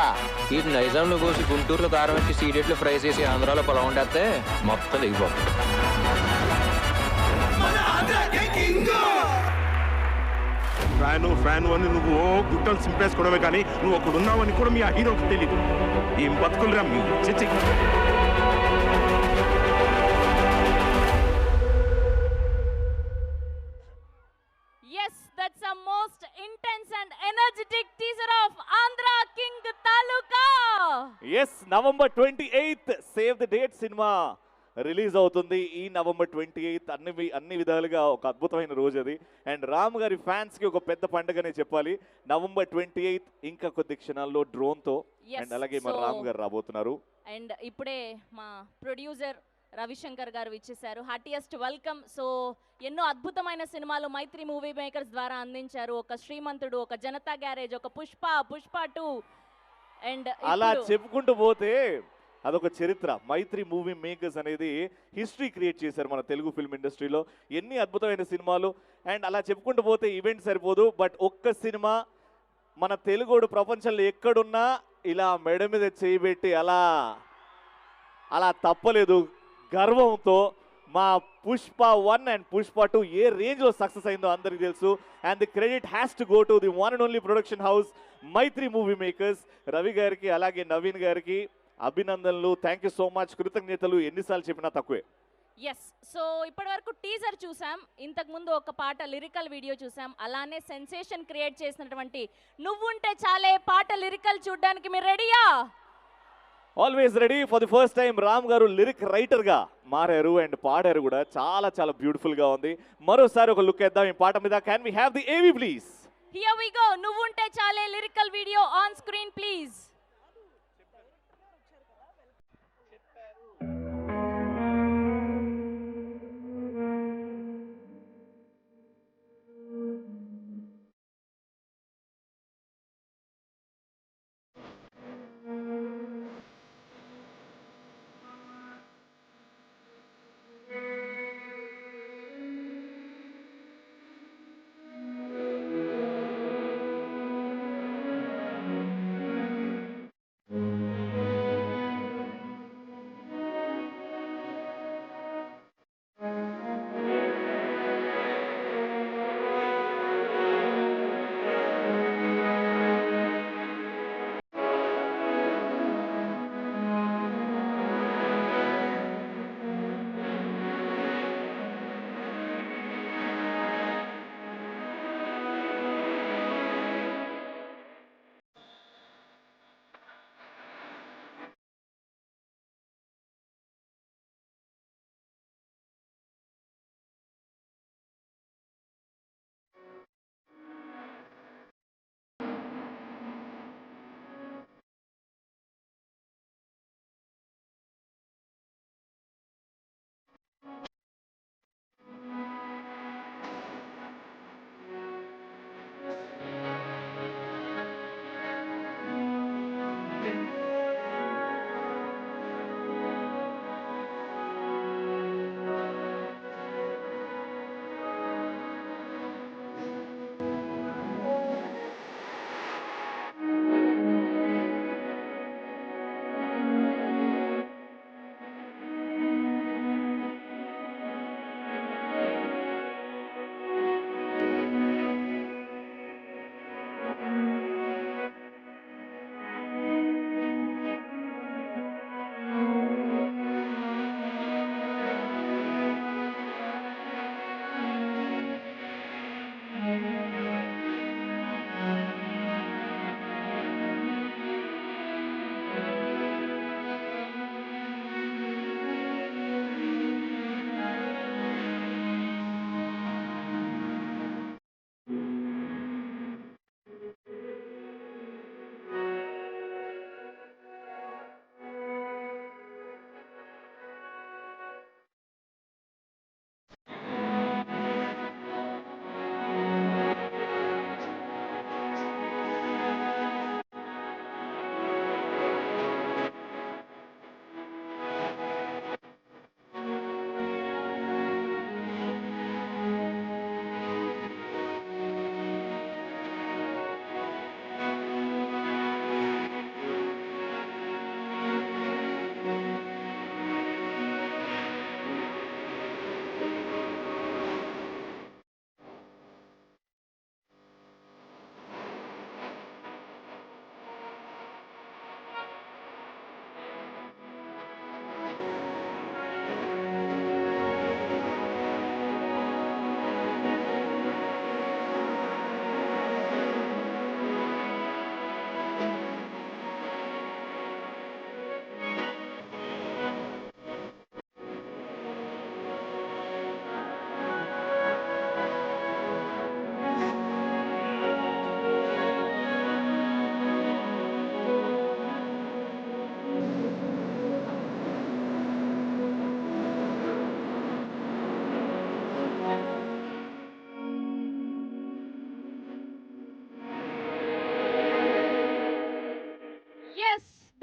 Speaker 9: ఈ నైజాంలో కోసి గుంటూరులో కారం వచ్చి సీడెట్లు ఫ్రై చేసి ఆంధ్రాలో పొలం ఉండేస్తే మొత్తం ఇవ్వ.
Speaker 10: ఫ్యాను అని నువ్వు గుట్టలు సింపేసుకోవడమే కానీ నువ్వు ఒకడు ఉన్నావని కూడా మీ ఆ హీరోకి తెలీదు. ఏం బతుకులురా మీ చిచ్చి.
Speaker 2: Yes, that's a most intense and energetic teaser of Andhra King Taluka.
Speaker 1: Yes, November 28th save the date cinema release అవుతుంది. ఈ November 28th అన్ని విధాలుగా ఒక అద్భుతమైన రోజు అది. అండ్ రామ్ గారి ఫ్యాన్స్ కి ఒక పెద్ద పండుగనే చెప్పాలి. November 28th ఇంకా కొద్ది క్షణాల్లో డ్రోన్ తో. అండ్ అలాగే మన రామ్ గారు రాబోతున్నారు.
Speaker 2: అండ్ ఇప్పుడే మా ప్రొడ్యూసర్ రవిశంకర్ గారు ఇచ్చేశారు. Heartiest welcome. సో ఎన్నో అద్భుతమైన సినిమాలు మైత్రి మూవీ మేకర్స్ ద్వారా అందించారు. ఒక శ్రీమంతుడు, ఒక జనతా గ్యారేజ్, ఒక పుష్ప 2. అండ్
Speaker 1: అలా చెప్పుకుంటూ పోతే అదొక చరిత్ర. మైత్రి మూవీ మేకర్స్ అనేది హిస్టరీ క్రియేట్ చేశారు మన తెలుగు ఫిల్మ్ ఇండస్ట్రీలో. ఎన్ని అద్భుతమైన సినిమాలు. అండ్ అలా చెప్పుకుంటూ పోతే ఈవెంట్ సరిపోదు, బట్ ఒక్క సినిమా మన తెలుగోడు ప్రపంచంలో ఎక్కడున్నా ఇలా మెడ మీద చేయబెట్టి అలా తప్పలేదు గర్వంతో మా పుష్ప 1 అండ్ పుష్ప 2 ఏ రేంజ్లో సక్సెస్ అయిందో అందరికీ తెలుసు. And the credit has to go to the one and only production house Mythri Movie Makers. Ravi గారికి అలాగే నవీన్ గారికి అభినందనలు. Thank you so much. కృతజ్ఞతలు ఎన్నిసార్లు చెప్పినా తక్కువే.
Speaker 2: ఎస్, సో ఇప్పటి వరకు టీజర్ చూసాం, ఇంతకుముందు ఒక పాట లిరికల్ వీడియో చూసాం, అలానే సెన్సేషన్ క్రియేట్ చేసినటువంటి నువ్వుంటే చాలే పాట లిరికల్ చూడడానికి మీరు రెడీయా?
Speaker 1: Always ready. For the first time Ram గారు లిరిక్ రైటర్గా మారారు అండ్ పాడారు కూడా. చాలా చాలా బ్యూటిఫుల్గా ఉంది. మరోసారి ఒక లుక్ వేద్దాం ఈ పాట మీద. Can we have the AV please?
Speaker 2: Here we go. నువ్వుంటే చాలే lyrical video on screen please.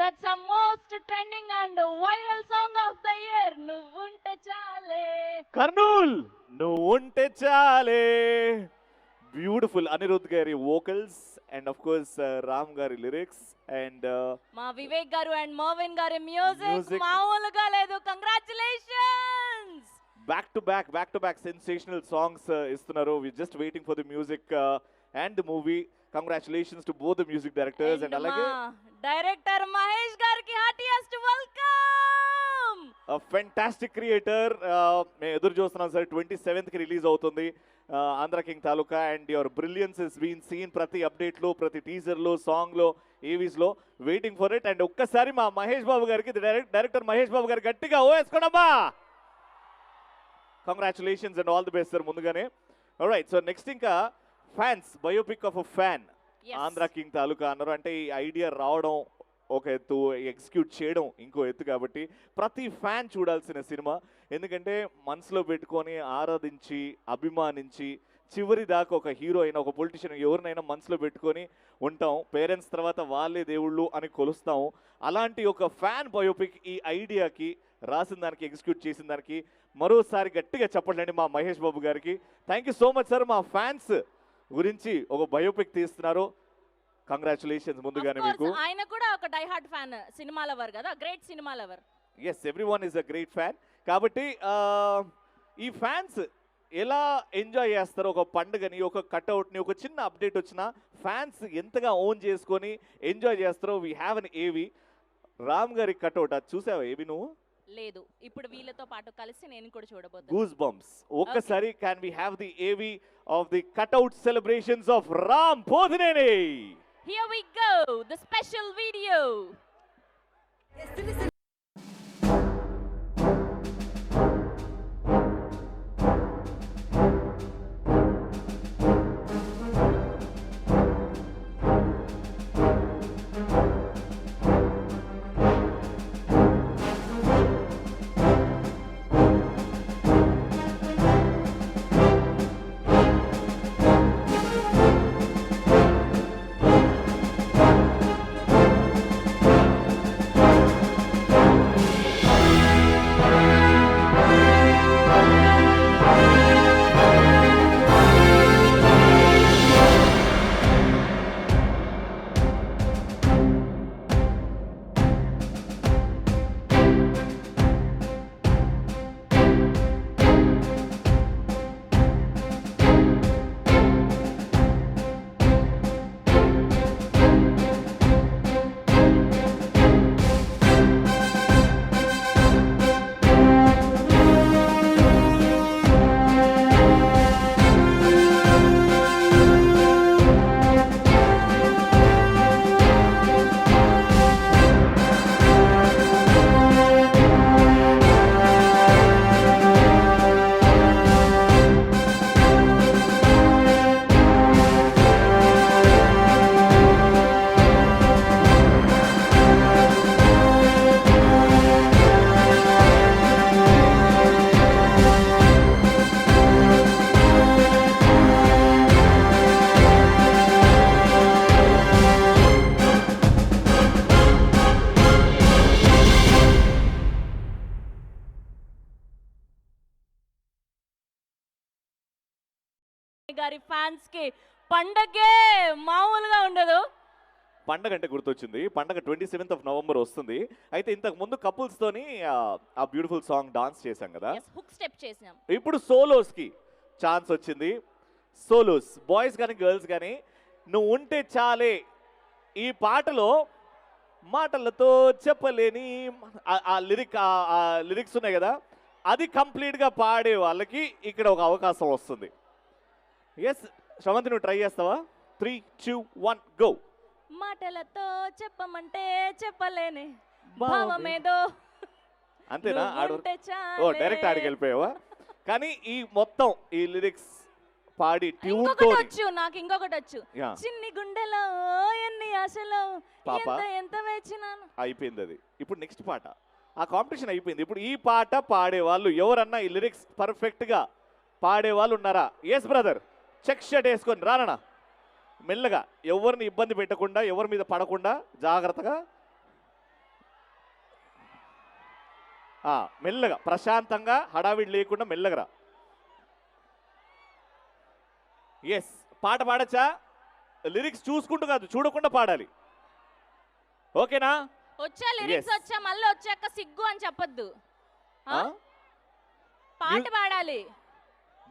Speaker 2: That's the most trending and viral song of the year. నువ్వుంటే చాలే.
Speaker 1: కర్నూల్ నువ్వుంటే చాలే. బ్యూటిఫుల్ అనిరుద్ గారి vocals and of course Ram గారి లిరిక్స్ అండ్
Speaker 2: మా వివేక్ గారు అండ్ మర్విన్ గారి మ్యూజిక్ మామూలుగా లేదు. Congratulations.
Speaker 1: Back to back sensational songs ఇస్తున్నారు. We just waiting for the music and the movie. Congratulations to both the music directors and అలాగే
Speaker 2: director Mahesh గారికి heartiest welcome.
Speaker 1: Fantastic creator. మేము ఎదురు చూస్తున్నాం సార్. 27th కి రిలీజ్ అవుతుంది Andhra king Taluka. And your brilliance is been seen ప్రతి అప్డేట్లో, ప్రతి టీజర్లో, సాంగ్లో, ఏవీస్లో. Waiting for it. అండ్ ఒక్కసారి మా మహేష్ బాబు గారికి డైరెక్టర్ మహేష్ బాబు గారు గట్టిగా వేసుకోండమ్మా. Congratulations and all the best sir ముందుగానే. ఆల్రైట్, సో నెక్స్ట్ ఇంకా fans, biopic of a fan Andhra king Taluka అన్నారు. అంటే ఈ ఐడియా రావడం ఒక ఎత్తు, ఎగ్జిక్యూట్ చేయడం ఇంకో ఎత్తు. కాబట్టి ప్రతి ఫ్యాన్ చూడాల్సిన సినిమా. ఎందుకంటే మనసులో పెట్టుకొని ఆరాధించి అభిమానించి చివరి దాకా ఒక హీరో అయినా ఒక పొలిటీషియన్ ఎవరినైనా మనసులో పెట్టుకొని ఉంటాం. పేరెంట్స్ తర్వాత వాళ్ళే దేవుళ్ళు అని కొలుస్తాం. అలాంటి ఒక ఫ్యాన్ బయోపిక్ ఈ ఐడియాకి రాసిన దానికి, ఎగ్జిక్యూట్ చేసిన దానికి మరోసారి గట్టిగా చెప్పండి మా మహేష్ బాబు గారికి. Thank you so much sir. మా ఫ్యాన్స్ గురించి ఒక బయోపిక్ తీస్తున్నారు. కంగ్రాచులేషన్స్ ముందుగానే మీకు.
Speaker 2: ఆయన కూడా ఒక డై హార్ట్ ఫ్యాన్, సినిమా లవర్ కదా, గ్రేట్ సినిమా lover.
Speaker 1: Yes, everyone is a great fan. కాబట్టి ఈ ఫ్యాన్స్ ఎలా ఎంజాయ్ చేస్తారో ఒక పండుగని, ఒక కట్అవుట్ని, ఒక చిన్న అప్డేట్ వచ్చినా ఫ్యాన్స్ ఎంతగా ఓన్ చేసుకొని ఎంజాయ్ చేస్తారో. వీ హ్యావ్ అన్ ఏవి రామ్ గారి కట్అవుట్. అది చూసావా ఏవి నువ్వు?
Speaker 2: లేదు, ఇప్పుడు వీళ్ళతో పాటు కలిసి నేను కూడా చూడబోతున్నాను.
Speaker 1: Goose bumps. ఒక్కసారి can we have the AV of the cutout celebrations of Ram Pothineni.
Speaker 2: Here we go, the special video. గారి ఫ్యాన్స్ కి పండగే మామూలుగా ఉండదు.
Speaker 1: పండగ అంటే గుర్తొచ్చింది. పండగ 27th of November వస్తుంది. అయితే ఇంతకు ముందు కపుల్స్ తోని ఆ బ్యూటిఫుల్ సాంగ్ డాన్స్ చేశాం కదా,
Speaker 2: హుక్ స్టెప్ చేసాం.
Speaker 1: ఇప్పుడు సోలోస్ కి ఛాన్స్ వచ్చింది. సోలోస్ బాయ్స్ కానీ గర్ల్స్ కానీ నువ్వు ఉంటే చాలే ఈ పాటలో మాటలతో చెప్పలేని ఆ లిరిక్స్ ఉన్నాయి కదా, అది కంప్లీట్గా పాడే వాళ్ళకి ఇక్కడ ఒక అవకాశం వస్తుంది. ఎస్ శ్రవంతి, నువ్వు ట్రై చేస్తావా? 3, 2, 1 గో.
Speaker 2: మాటలతో చెప్పమంటే చెప్పలేని భావమేదో.
Speaker 1: అంతేనా? ఓ డైరెక్ట్ ఆడికి వెళ్ళిపోయావా? కానీ ఈ మొత్తం ఈ లిరిక్స్ పాడి ట్యూన్ తో
Speaker 2: నాకు ఇంకొకటి వచ్చు. చిన్ని గుండెలో ఎన్ని ఆశలు ఎంత వేచినాను.
Speaker 1: అయిపోయింది అది. ఇప్పుడు నెక్స్ట్ పాట. ఆ కాంపిటీషన్ అయిపోయింది. ఇప్పుడు ఈ పాట పాడే వాళ్ళు ఎవరన్నా ఈ లిరిక్స్ పర్ఫెక్ట్ గా పాడే వాళ్ళు ఉన్నారా? ఎస్ బ్రదర్, చెక్ షర్ట్ వేసుకొని రానా మెల్లగా, ఎవరిని ఇబ్బంది పెట్టకుండా, ఎవరి మీద పడకుండా జాగ్రత్తగా మెల్లగా ప్రశాంతంగా హడావిడి లేకుండా మెల్లగా రా. ఎస్, పాట పాడచ్చా? లిరిక్స్ చూసుకుంటూ కాదు, చూడకుండా పాడాలి. ఓకేనా?
Speaker 2: వచ్చా లిరిక్స్ వచ్చా, మళ్ళీ వచ్చాక సిగ్గు అని చెప్పొద్దు. పాట పాడాలి.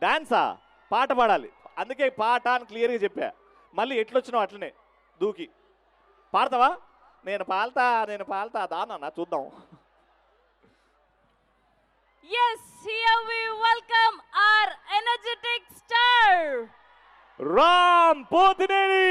Speaker 1: డాన్సా? పాట పాడాలి, అందుకే పాట అని క్లియర్గా చెప్పా. మళ్ళీ ఎట్లొచ్చినావు అట్లనే దూకి పాడతావా? నేను పాడతా దానా చూద్దాం.
Speaker 2: Yes, here we welcome our energetic star.
Speaker 1: Ram Pothineni.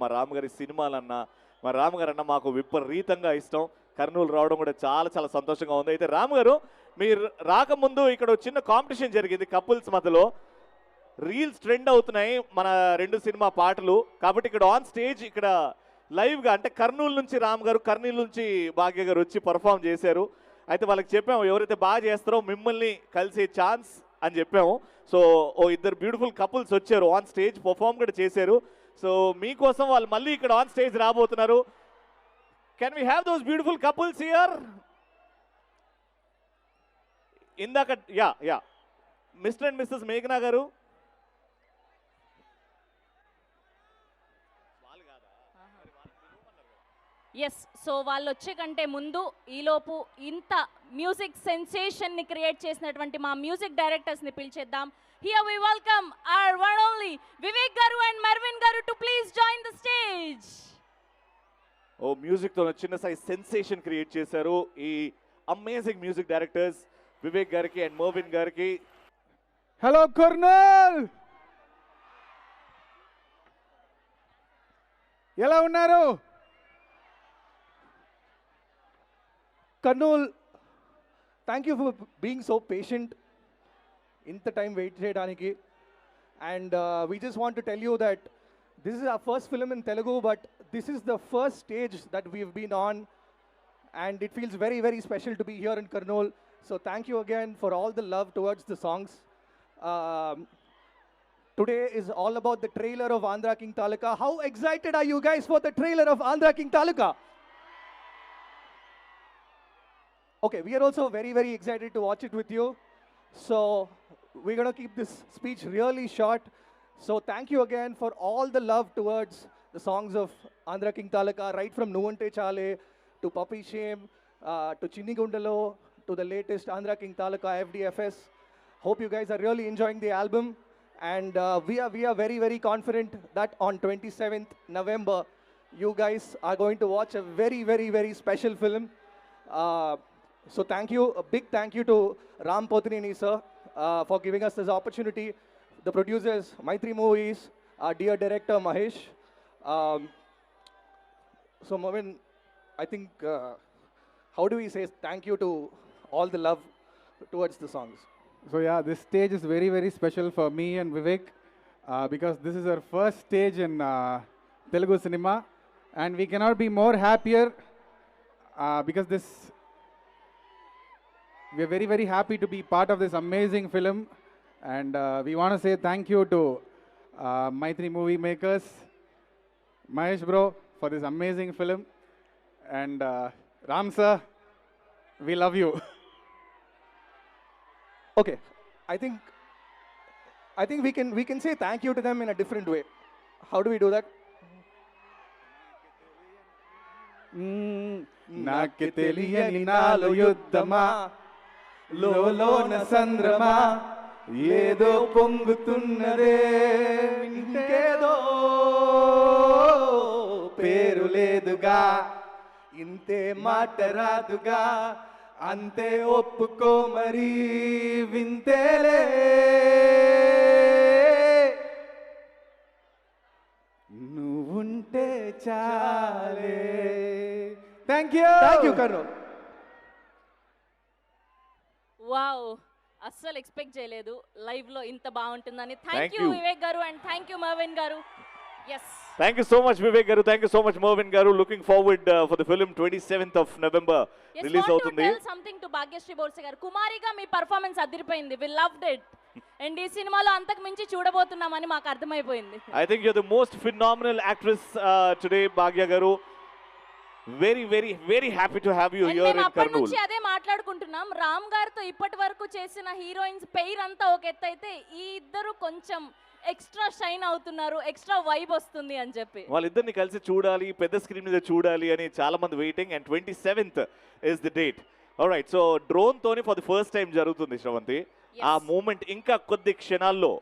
Speaker 1: మా రామ్ గారి సినిమాలన్నా మా రామ్ గారు అన్న మాకు విపరీతంగా ఇష్టం. కర్నూలు రావడం కూడా చాలా చాలా సంతోషంగా ఉంది. అయితే రామ్ గారు మీరు రాకముందు ఇక్కడ చిన్న కాంపిటీషన్ జరిగింది కపుల్స్ మధ్యలో. రీల్స్ ట్రెండ్ అవుతున్నాయి మన రెండు సినిమా పాటలు. కాబట్టి ఇక్కడ ఆన్ స్టేజ్ ఇక్కడ లైవ్గా అంటే కర్నూలు నుంచి రామ్ గారు, కర్నూలు నుంచి భాగ్య గారు వచ్చి పర్ఫామ్ చేశారు. అయితే వాళ్ళకి చెప్పాము ఎవరైతే బాగా చేస్తారో మిమ్మల్ని కలిసే ఛాన్స్ అని చెప్పాము. సో ఓ ఇద్దరు బ్యూటిఫుల్ కపుల్స్ వచ్చారు, ఆన్ స్టేజ్ పర్ఫామ్ కూడా చేశారు. సో మీకోసం వాళ్ళు మళ్ళీ ఇక్కడ ఆన్ స్టేజ్ రాబోతున్నారు. Can we have those beautiful couples here? ఇందాక యా మిస్టర్ అండ్ మిస్సెస్ మేఘనా గారు,
Speaker 2: ఎస్, సో వాళ్ళు వచ్చే కంటే ముందు ఈలోపు ఇంత మ్యూజిక్ సెన్సేషన్ని క్రియేట్ చేసినటువంటి మా music డైరెక్టర్స్ని పిలిచేద్దాం. Here we welcome our one only Vivek Garu and Marvin Garu to please join the stage.
Speaker 1: ఓ మ్యూజిక్తో చిన్న సైజ్ సెన్సేషన్ క్రియేట్ చేశారు ఈ అమేజింగ్ మ్యూజిక్ డైరెక్టర్స్ వివేక్ గారికి అండ్ మర్విన్ గారికి.
Speaker 11: హలో కర్నల్, ఎలా ఉన్నారు? Kurnool, thank you for being so patient, ఇంత time wait చేయడానికి. And we just want to tell you that this is our first film in Telugu, but this is the first stage that we've been on, and it feels very, very special to be here in Kurnool. So thank you again for all the love towards the songs. Today is all about the trailer of Andhra King Taluka. How excited are you guys for the trailer of Andhra King Taluka? Okay, we are also very, very excited to watch it with you. So we're going to keep this speech really short. So thank you again for all the love towards the songs of Andhra King Taluka, right from Nuvante Chale to Puppy Shame, to Chinni Gundalo, to the latest Andhra King Taluka FDFS. Hope you guys are really enjoying the album, and we are very, very confident that on 27th November, you guys are going to watch a very, very, very special film. So thank you, a big thank you to Ram Pothineni sir for giving us this opportunity. The producers, Maitri Movies, our dear director Mahesh. So Marvin, I think, how do we say thank you to all the love towards the songs?
Speaker 12: So yeah, this stage is very, very special for me and Vivek because this is our first stage in Telugu cinema, and we cannot be more happier because we are very, very happy to be part of this amazing film, and we want to say thank you to Maitri Movie Makers, Mahesh bro, for this amazing film. And Ram sir, we love you.
Speaker 11: Okay, I think we can say thank you to them in a different way. How do we do that?
Speaker 12: నాకే తెలియని నాలో యుద్ధమా, లోన సంద్రమా, ఏదో పొంగుతున్నదే, ఇంకేదో పేరు లేదుగా, ఇంతే మాట రాదుగా, అంతే ఒప్పుకో మరి వింతేలే, నువ్వుంటే చాలే. Thank you Kurnool.
Speaker 2: వావ్, అస్సలు ఎక్స్పెక్ట్ చేయలేదు లైవ్ లో ఇంత బాగుంటుందని.
Speaker 1: Thank
Speaker 2: thank you
Speaker 1: you.
Speaker 2: Vivek గారు అండ్ థ్యాంక్ యూ మర్విన్ గారు. Yes,
Speaker 1: Thank you so much Vivek garu, thank you so much Mervin garu. Looking forward for the film 27th of November release అవుతుంది.
Speaker 2: Something to Bhagyashree Borse గారు, కుమారిగా మీ performance అదిరిపోయింది. వి loved it and ఈ సినిమాలో అంతకు మించి చూడబోతున్నామని మాకు అర్థమైపోయింది.
Speaker 1: I think you're the most phenomenal actress today Bhagya garu. Very, very, very happy to have you
Speaker 2: And
Speaker 1: here
Speaker 2: మేము
Speaker 1: in
Speaker 2: అప్పటి
Speaker 1: Kurnool.
Speaker 2: నుంచి అదే మాట్లాడుకుంటున్నాం. రామ్ గారితో ఇప్పటి వరకు చేసిన హీరోయిన్స్ పెయిర్ అంతా ఒక ఎత్తు అయితే, ఈ ఇద్దరు కొంచెం ఎక్స్ట్రా షైన్ అవుతున్నారు, ఎక్స్ట్రా వైబ్ వస్తుంది అని చెప్పి.
Speaker 1: వాళ్ళిద్దరిని కలిసి చూడాలి, పెద్ద స్క్రీన్ మీద చూడాలి అని చాలా మంది waiting. And 27th is the date. Alright, so drone తోని ఫర్ ది ఫస్ట్ టైం జరుగుతుంది శ్రవంతి. ఆ మూమెంట్ ఇంకా కొద్ది క్షణాల్లో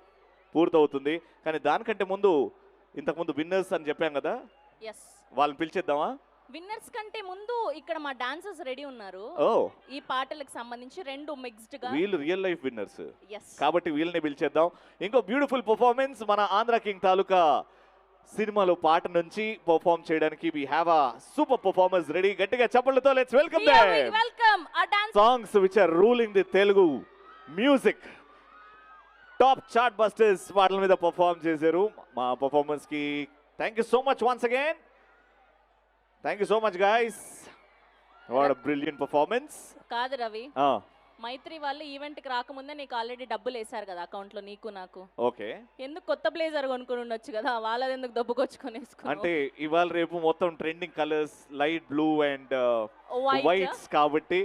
Speaker 1: పూర్తవుతుంది. కానీ దానికంటే ముందు ఇంతకుముందు విన్నర్స్ అని చెప్పాం కదా,
Speaker 2: ఎస్,
Speaker 1: వాళ్ళని పిలిచేద్దామా?
Speaker 2: విన్నర్స్ కంటే ముందు ఇక్కడ మా డాన్సర్స్ రెడీ ఉన్నారు. ఈ పాటలకు సంబంధించి రెండు మిక్స్డ్ గా.
Speaker 1: వీళ్ళు రియల్ లైఫ్ విన్నర్స్
Speaker 2: Yes.
Speaker 1: కాబట్టి వీళ్ళని పిలిచేద్దాం. ఇంకో బ్యూటిఫుల్ పర్ఫార్మెన్స్ మన ఆంధ్ర కింగ్ తాలూకా సినిమాలో పాట నుంచి పర్ఫార్మ్ చేయడానికి we have a super performers ready. గట్టిగా చప్పట్లతో let's welcome
Speaker 2: Here we
Speaker 1: them.
Speaker 2: welcome our dance
Speaker 1: songs which are ruling the Telugu music, top chart busters పాటల మీద పర్ఫార్మ్ చేశారు. మా పర్ఫార్మెన్స్ కి thank you so much once again. Thank you so much guys. What a brilliant performance.
Speaker 2: కాదు రవి, మైత్రి వాళ్ళు event కి రాకముందే నీకు ఆల్రెడీ డబ్బులు వేశారు కదా అకౌంట్ లో, నీకు నాకు.
Speaker 1: ఓకే,
Speaker 2: ఎందుకు కొత్త బ్లేజర్ కొనుక్కొని ఉండొచ్చు కదా, వాళ్ళది ఎందుకు దొబ్బుకొచ్చుకొని వేసుకున్నావు?
Speaker 1: అంటే ఇవాళ రేపు మొత్తం trending colours light blue and
Speaker 2: White.
Speaker 1: Whites కాబట్టి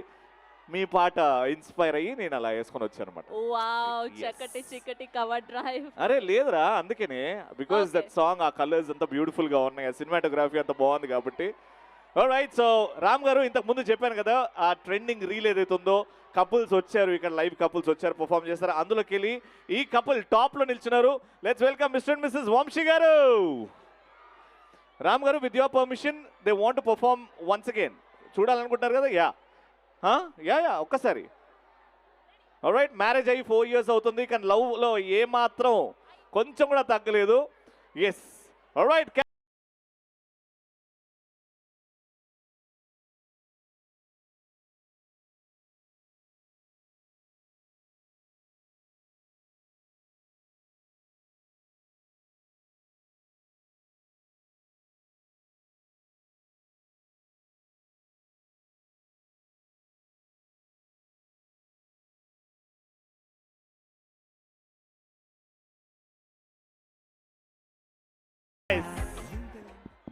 Speaker 1: మీ పాట ఇన్స్పైర్ అయ్యి నేను అలా వేసుకొని వచ్చాను అనమాట.
Speaker 2: వావ్, చక్కటి చిక్కటి కవర్ డ్రైవ్.
Speaker 1: అరే లేదురా, అందుకనే బికాస్ దట్ సాంగ్ ఆ కలర్స్ అంత బ్యూటిఫుల్ గా ఉన్నాయి, ఆ సినిమాటోగ్రఫీ అంత బాగుంది కాబట్టి రైట్, సో రామ్ గారు ఇంతకు ముందు చెప్పాను కదా, ఆ ట్రెండింగ్ రీల్ ఏదైతే ఉందో, కపుల్స్ వచ్చారు ఇక్కడ, లైవ్ కపుల్స్ వచ్చారు, పర్ఫామ్ చేస్తారు. అందులోకి వెళ్ళి ఈ కపుల్ టాప్ లో నిల్చున్నారు. Let's welcome mister and missus Vamshi గారు. రామ్ గారు, with your permission they want to perform once again. చూడాలనుకుంటారు కదా? యా యా ఒక్కసారి. రైట్, మ్యారేజ్ అయ్యి 4 years అవుతుంది, కానీ లవ్లో ఏమాత్రం కొంచెం కూడా తగ్గలేదు. Yes, right.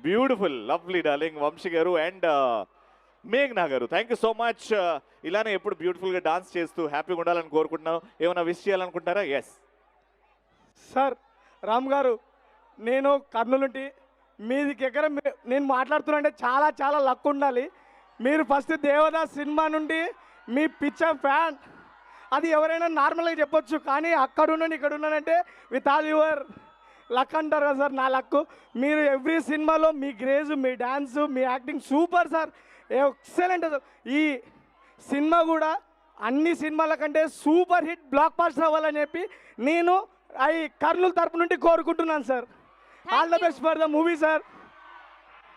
Speaker 1: Beautiful, lovely darling Vamsi గారు అండ్ మేఘ్నా గారు, థ్యాంక్ యూ సో మచ్. ఇలానే ఎప్పుడు బ్యూటిఫుల్గా డాన్స్ చేస్తూ హ్యాపీగా ఉండాలని కోరుకుంటున్నాను. ఏమైనా విష్ చేయాలనుకుంటారా? Yes
Speaker 13: sir. రామ్ గారు, నేను కర్నూలు నుండి మీదికి ఎక్కడ నేను మాట్లాడుతున్నా చాలా చాలా లక్ ఉండాలి. మీరు ఫస్ట్ దేవదాస్ సినిమా నుండి మీ పిక్చర్ ఫ్యాన్, అది ఎవరైనా నార్మల్గా చెప్పొచ్చు, కానీ అక్కడ ఉన్నాను ఇక్కడ ఉన్నానంటే విత్ ఆల్ యువర్ లక్ అంటారు కదా సార్, నా లక్. మీరు ఎవ్రీ సినిమాలో మీ గ్రేజ్, మీ డ్యాన్స్, మీ acting super sir, excellent sir. ఈ సినిమా కూడా అన్ని సినిమాల కంటే సూపర్ హిట్ బ్లాక్ బాస్టర్ అవ్వాలని చెప్పి నేను కర్నూలు తరపు నుండి కోరుకుంటున్నాను sir. All the best for the movie sir.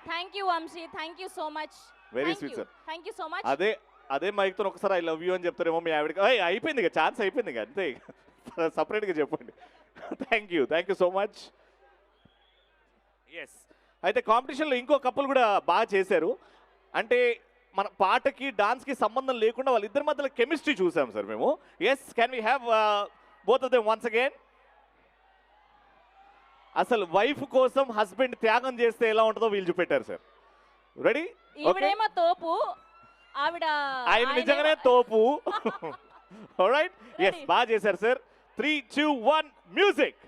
Speaker 2: Thank you Vamsi, thank you so much.
Speaker 1: Very sweet sir.
Speaker 2: Thank you so much.
Speaker 1: అదే మైక్తో ఒకసారి ఐ లవ్ యూ అని చెప్తారేమో మీ ఆవిడకి. అయిపోయింది ఇక, ఛాన్స్ అయిపోయింది ఇక, అంతే. సపరేట్గా చెప్పండి. Thank you so much. Yes, అయితే కాంపిటీషన్లో ఇంకో కపుల్ కూడా బాగా చేశారు. అంటే మన పాటకి డాన్స్కి సంబంధం లేకుండా వాళ్ళిద్దరి మధ్యలో కెమిస్ట్రీ చూసాం సార్ మేము. Yes, can we have both of them once again? అసలు వైఫ్ కోసం హస్బెండ్ త్యాగం చేస్తే ఎలా ఉంటుందో వీళ్ళు చూపెట్టారు సార్. రెడీ?
Speaker 2: ఈవిడేమో తోపు,
Speaker 1: ఆయన నిజంగానే తోపు. రైట్, ఎస్, బాగా చేశారు సార్. 3, 2, 1 మ్యూజిక్.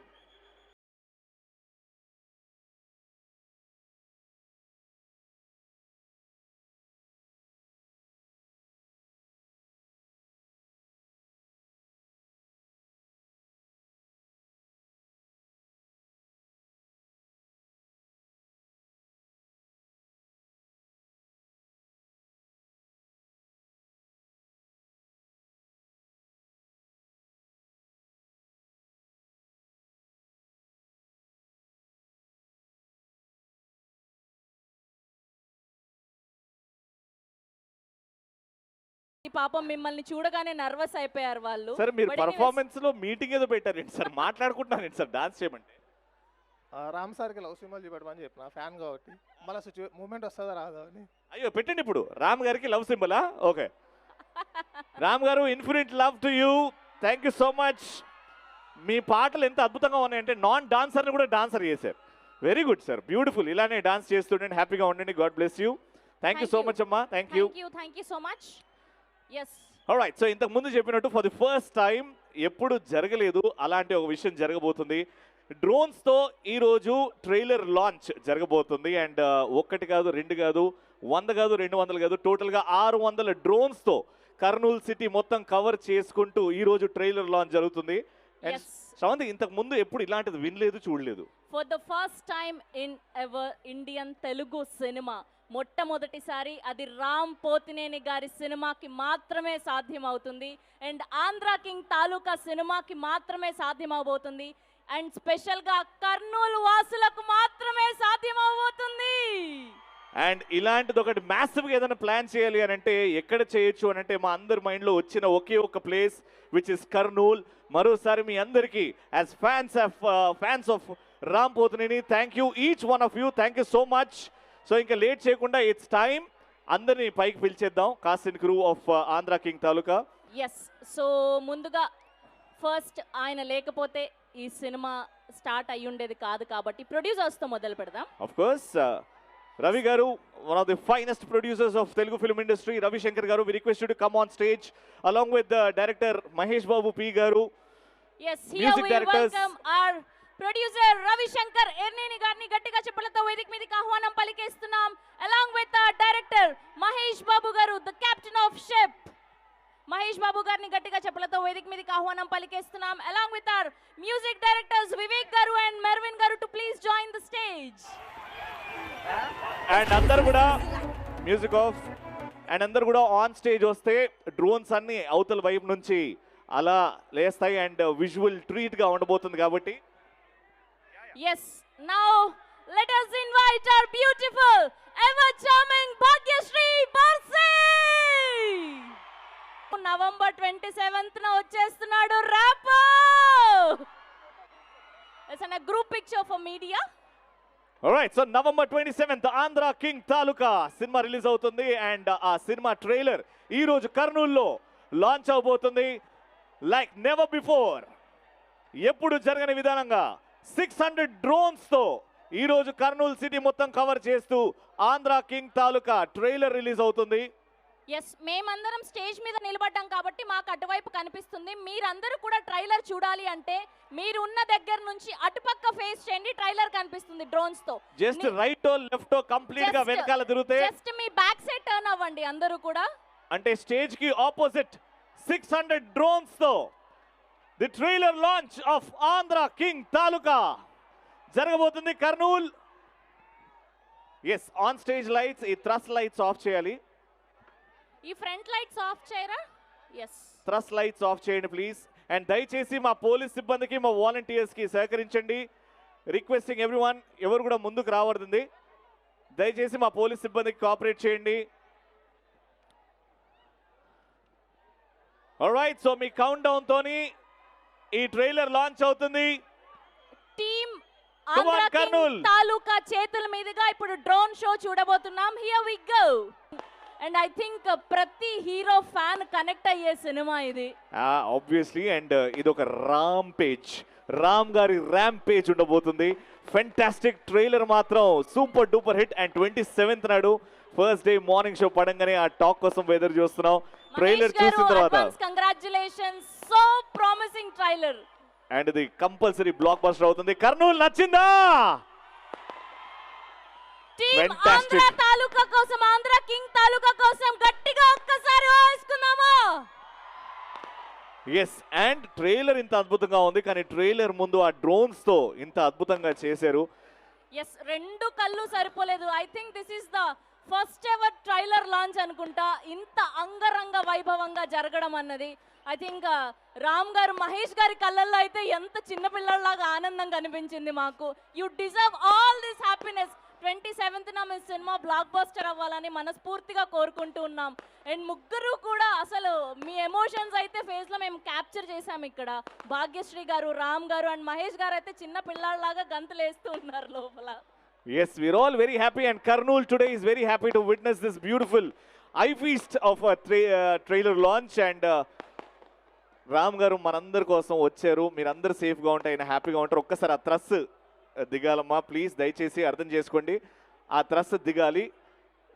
Speaker 2: పాపం మిమ్మల్ని చూడగానే నర్వస్ అయిపోయారు వాళ్ళు.
Speaker 1: సార్ మీరు పర్ఫార్మెన్స్ లో మీటింగ్ ఏదో పెట్టారండి సార్, మాట్లాడుకుంటున్నాను సార్ డాన్స్ చేయమంటే.
Speaker 5: రామ్ సార్కి లవ్ సింబల్ చూపెట్టమని చెప్పిన, ఫ్యాన్ కాబట్టి మళ్ళీ మూమెంట్ వస్తుందా రాదా అని.
Speaker 1: అయ్యో పెట్టండి ఇప్పుడు, రామ్ గారికి లవ్ సింబలా? ఓకే, రామ్ గారు, infinite love to you. Thank you so much. మీ పాటలు ఎంత అద్భుతంగా ఉన్నాయంటే నాన్ డాన్సర్ని కూడా డాన్సర్ చేశారు. Very good sir, beautiful. ఇలానే డాన్స్ చేస్తుండండి, హ్యాపీగా ఉండండి. God bless you. Thank you so much అమ్మా. Thank you
Speaker 2: so much. Yes,
Speaker 1: alright. So ఇంతకు ముందు చెప్పినట్టు ఫర్ ది ఫస్ట్ టైం, ఎప్పుడు జరగలేదు అలాంటి ఒక విషయం జరగబోతుంది. డ్రోన్స్తో ఈరోజు ట్రైలర్ లాంచ్ జరగబోతుంది. అండ్ ఒక్కటి కాదు, 2 కాదు, 100 కాదు, 200 కాదు, టోటల్గా 600 డ్రోన్స్తో కర్నూలు సిటీ మొత్తం కవర్ చేసుకుంటూ ఈరోజు ట్రైలర్ లాంచ్ జరుగుతుంది. అండ్ శ్రవంతి, ఇంతకు ముందు ఎప్పుడు ఇలాంటిది వినలేదు, చూడలేదు.
Speaker 2: For the first time in ever Indian Telugu cinema, మొట్టమొదటిసారి అది రామ్ పోతినేని గారి సినిమాకి మాత్రమే సాధ్యమవుతుంది. అండ్ ఆంధ్ర కింగ్ తాలూకా సినిమాకి మాత్రమే సాధ్యమవబోతుంది. అండ్ స్పెషల్గా కర్నూలు వాసులకు మాత్రమే సాధ్యమవబోతుంది.
Speaker 1: అండ్ ఇలాంటిది ఒకటి మ్యాసివ్గా ఏదైనా ప్లాన్ చేయాలి అని అంటే ఎక్కడ చేయొచ్చు అని అంటే మా అందరి మైండ్లో వచ్చిన ఒకే ఒక ప్లేస్ విచ్ ఇస్ కర్నూల్. మరోసారి మీ అందరికీ as fans of Ram Pothineni, thank you each one of you. Thank you so much. So ఇంకా లేట్ చేయకుండా ఇట్స్ టైం, అందరినీ పైకి పిలిచేద్దాం, cast and crew of Andhra king Taluka.
Speaker 2: Yes, so ముందుగా ఫస్ట్ ఆయన లేకపోతే ఈ సినిమా స్టార్ట్ అయ్యి ఉండేది కాదు, కాబట్టి ప్రొడ్యూసర్స్తో మొదలు పెడదాం.
Speaker 1: Of course Ravi Garu, one of the finest producers of Telugu film industry. Ravi Shankar Garu, we request you to come on stage along with the director Mahesh Babu P Garu.
Speaker 2: Yes, here we welcome our producer Ravishankar Yerneni గారిని గట్టిగా చెప్పలతో వేదిక మీదకి ఆహ్వానం పలికేస్తున్నాం. Along with director Mahesh Babu గారు, the captain of ship. Mahesh Babu గారిని గట్టిగా చెప్పలతో వేదిక మీదకి ఆహ్వానం పలికేస్తున్నాం. Along with our music directors Vivek గారు అండ్ మెర్విన్ గారు to please join the stage.
Speaker 1: And అందరు కూడా మ్యూజిక్ ఆఫ్ అండ్ అందరు కూడా ఆన్ స్టేజ్ వస్తే డ్రోన్స్ అన్ని అవతల వైపు నుంచి అలా లేస్తాయి అండ్ విజువల్ ట్రీట్ గా ఉండబోతుంది కాబట్టి.
Speaker 2: Yes, now let us invite our beautiful, ever charming Bhagyashree Barse. November 27th na వచ్చేస్తున్నాడు rapper. It's a group picture for media.
Speaker 1: Alright, so November 27th Andhra king Taluka సినిమా రిలీజ్ అవుతుంది అండ్ ఆ సినిమా ట్రైలర్ ఈ రోజు కర్నూలులో లాంచ్ అవబోతుంది. లైక్ నెవర్ బిఫోర్, ఎప్పుడు జరగని విధానంగా 600 డ్రోన్స్ తో ఈ రోజు కర్నూలు సిటీ మొత్తం కవర్ చేస్తూ ఆంధ్ర కింగ్ తాలూకా ట్రైలర్ రిలీజ్ అవుతుంది.
Speaker 2: ఎస్, మేమందరం స్టేజ్ మీద నిలబడ్డాం కాబట్టి మాకు అటువైపు కనిపిస్తుంది. మీరందరూ కూడా ట్రైలర్ చూడాలి అంటే మీరు ఉన్న దగ్గర నుంచి అటుపక్క ఫేస్ చేయండి, ట్రైలర్ కనిపిస్తుంది డ్రోన్స్ తో.
Speaker 1: జస్ట్ రైట్ లెఫ్ట్ కంప్లీట్ గా వెనకాల తిరిగితే
Speaker 2: జస్ట్ మీ బ్యాక్ సైడ్ టర్న్ అవ్వండి అందరూ కూడా.
Speaker 1: అంటే స్టేజ్ కి ఆపోజిట్ 600 డ్రోన్స్ తో the trailer launch of Andhra king Taluka జరగబోతుంది Kurnool. Yes, on stage lights, ఈ థ్రస్ట్ లైట్స్ ఆఫ్ చేయాలి.
Speaker 2: ఈ ఫ్రంట్ లైట్స్ ఆఫ్ చేయరా? ఎస్,
Speaker 1: థ్రస్ట్ లైట్స్ ఆఫ్ చేయండి ప్లీజ్. అండ్ దయచేసి మా పోలీస్ సిబ్బందికి మా వాలంటీర్స్ కి సహకరించండి. రిక్వెస్టింగ్ ఎవ్రీవన్, ఎవరు కూడా ముందుకు రావడుతుంది. దయచేసి మా పోలీస్ సిబ్బందికి కోఆపరేట్ చేయండి. ఆల్రైట్, సో మీ కౌంట్ డౌన్ తోని ఈ ట్రైలర్ లాంచ్ అవుతుంది.
Speaker 2: టీమ్ ఆంధ్ర కింగ్ తాలూకా చేతుల మీదుగా ఇప్పుడు డ్రోన్ షో చూడబోతున్నాం. Here we go. And I think ప్రతి హీరో ఫ్యాన్ కనెక్ట్ అయ్యే సినిమా ఇది
Speaker 1: ఆబ్వియస్లీ. అండ్ ఇది ఒక రామ్ గారి ర్యామ్ పేజ్ ఉండబోతుంది. ఫెంటాస్టిక్ ట్రైలర్ మాత్రం super duper hit. And 27th నాడు ఫస్ట్ డే మార్నింగ్ షో పడంగానే ఆ టాక్ కోసం ఎదురు చూస్తున్నాం. ట్రైలర్ చూసిన తర్వాత
Speaker 2: congratulations, so promising trailer.
Speaker 1: And ఇది కంపల్సరీ బ్లాక్ బస్టర్ అవుతుంది. కర్నూలు నచ్చిందా?
Speaker 2: టీమ్ ఆంధ్ర తాలూకా కోసం, ఆంధ్ర కింగ్ తాలూకా కోసం గట్టిగా ఒక్కసారి వేసుకుందామా?
Speaker 1: ఎస్, అండ్ ట్రైలర్ ఇంత అద్భుతంగా ఉంది కానీ ట్రైలర్ ముందు ఆ డ్రోన్స్ తో ఇంత అద్భుతంగా చేశారు.
Speaker 2: ఎస్, రెండు కళ్ళు సరిపోలేదు. I think this is the first ever trailer launch అనుకుంటా ఇంత అంగరంగ వైభవంగా జరగడం అన్నది. ఐ థింక్ రామ్ గారు, మహేష్ గారి కళ్ళల్లో అయితే ఎంత చిన్నపిల్లలాగా ఆనందం కనిపించింది మాకు. You deserve all this happiness. 27th me cinema block buster అవ్వాలని మనస్ఫూర్తిగా కోరుకుంటూ ఉన్నాం. అండ్ ముగ్గురు కూడా అసలు మీ ఎమోషన్స్ అయితే ఫేస్ లో మేము క్యాప్చర్ చేసాం ఇక్కడ. భాగ్యశ్రీ గారు, రామ్ గారు అండ్ మహేష్ గారు అయితే చిన్న పిల్లల్లాగా గంతులేస్తూ ఉన్నారు లోపల.
Speaker 1: Yes, we're all very happy and Karnool today is very happy to witness this beautiful eye feast of a trailer launch. And Ram గారు మనందరి కోసం వచ్చారు. మీరందరూ సేఫ్గా ఉంటాయి, హ్యాపీగా ఉంటారు. ఒక్కసారి ఆ థ్రస్ దిగాలమ్మా ప్లీజ్, దయచేసి అర్థం చేసుకోండి. ఆ థ్రస్ దిగాలి,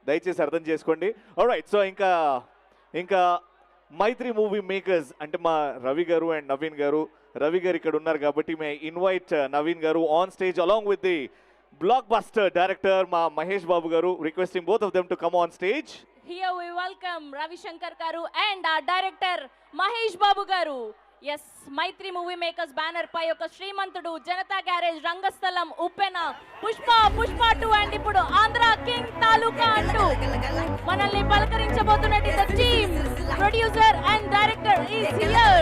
Speaker 1: దయచేసి అర్థం చేసుకోండి. ఆల్రైట్, సో ఇంకా మైత్రి మూవీ మేకర్స్ అంటే మా రవి గారు అండ్ నవీన్ గారు. రవి గారు ఇక్కడ ఉన్నారు కాబట్టి మే ఇన్వైట్ నవీన్ గారు on stage along with the blockbuster director ma Mahesh Babu garu, requesting both of them to come on stage.
Speaker 2: Here we welcome Ravi Shankar garu and our director Mahesh Babu garu. Yes, Maitri Movie Makers banner pai oka Srimantudu, Janata Garage, Rangasthalam, Uppena, Pushpa 2 and ippudu Andhra King Taluka antu manalni palakarinchabotunnati the team, producer and director is here.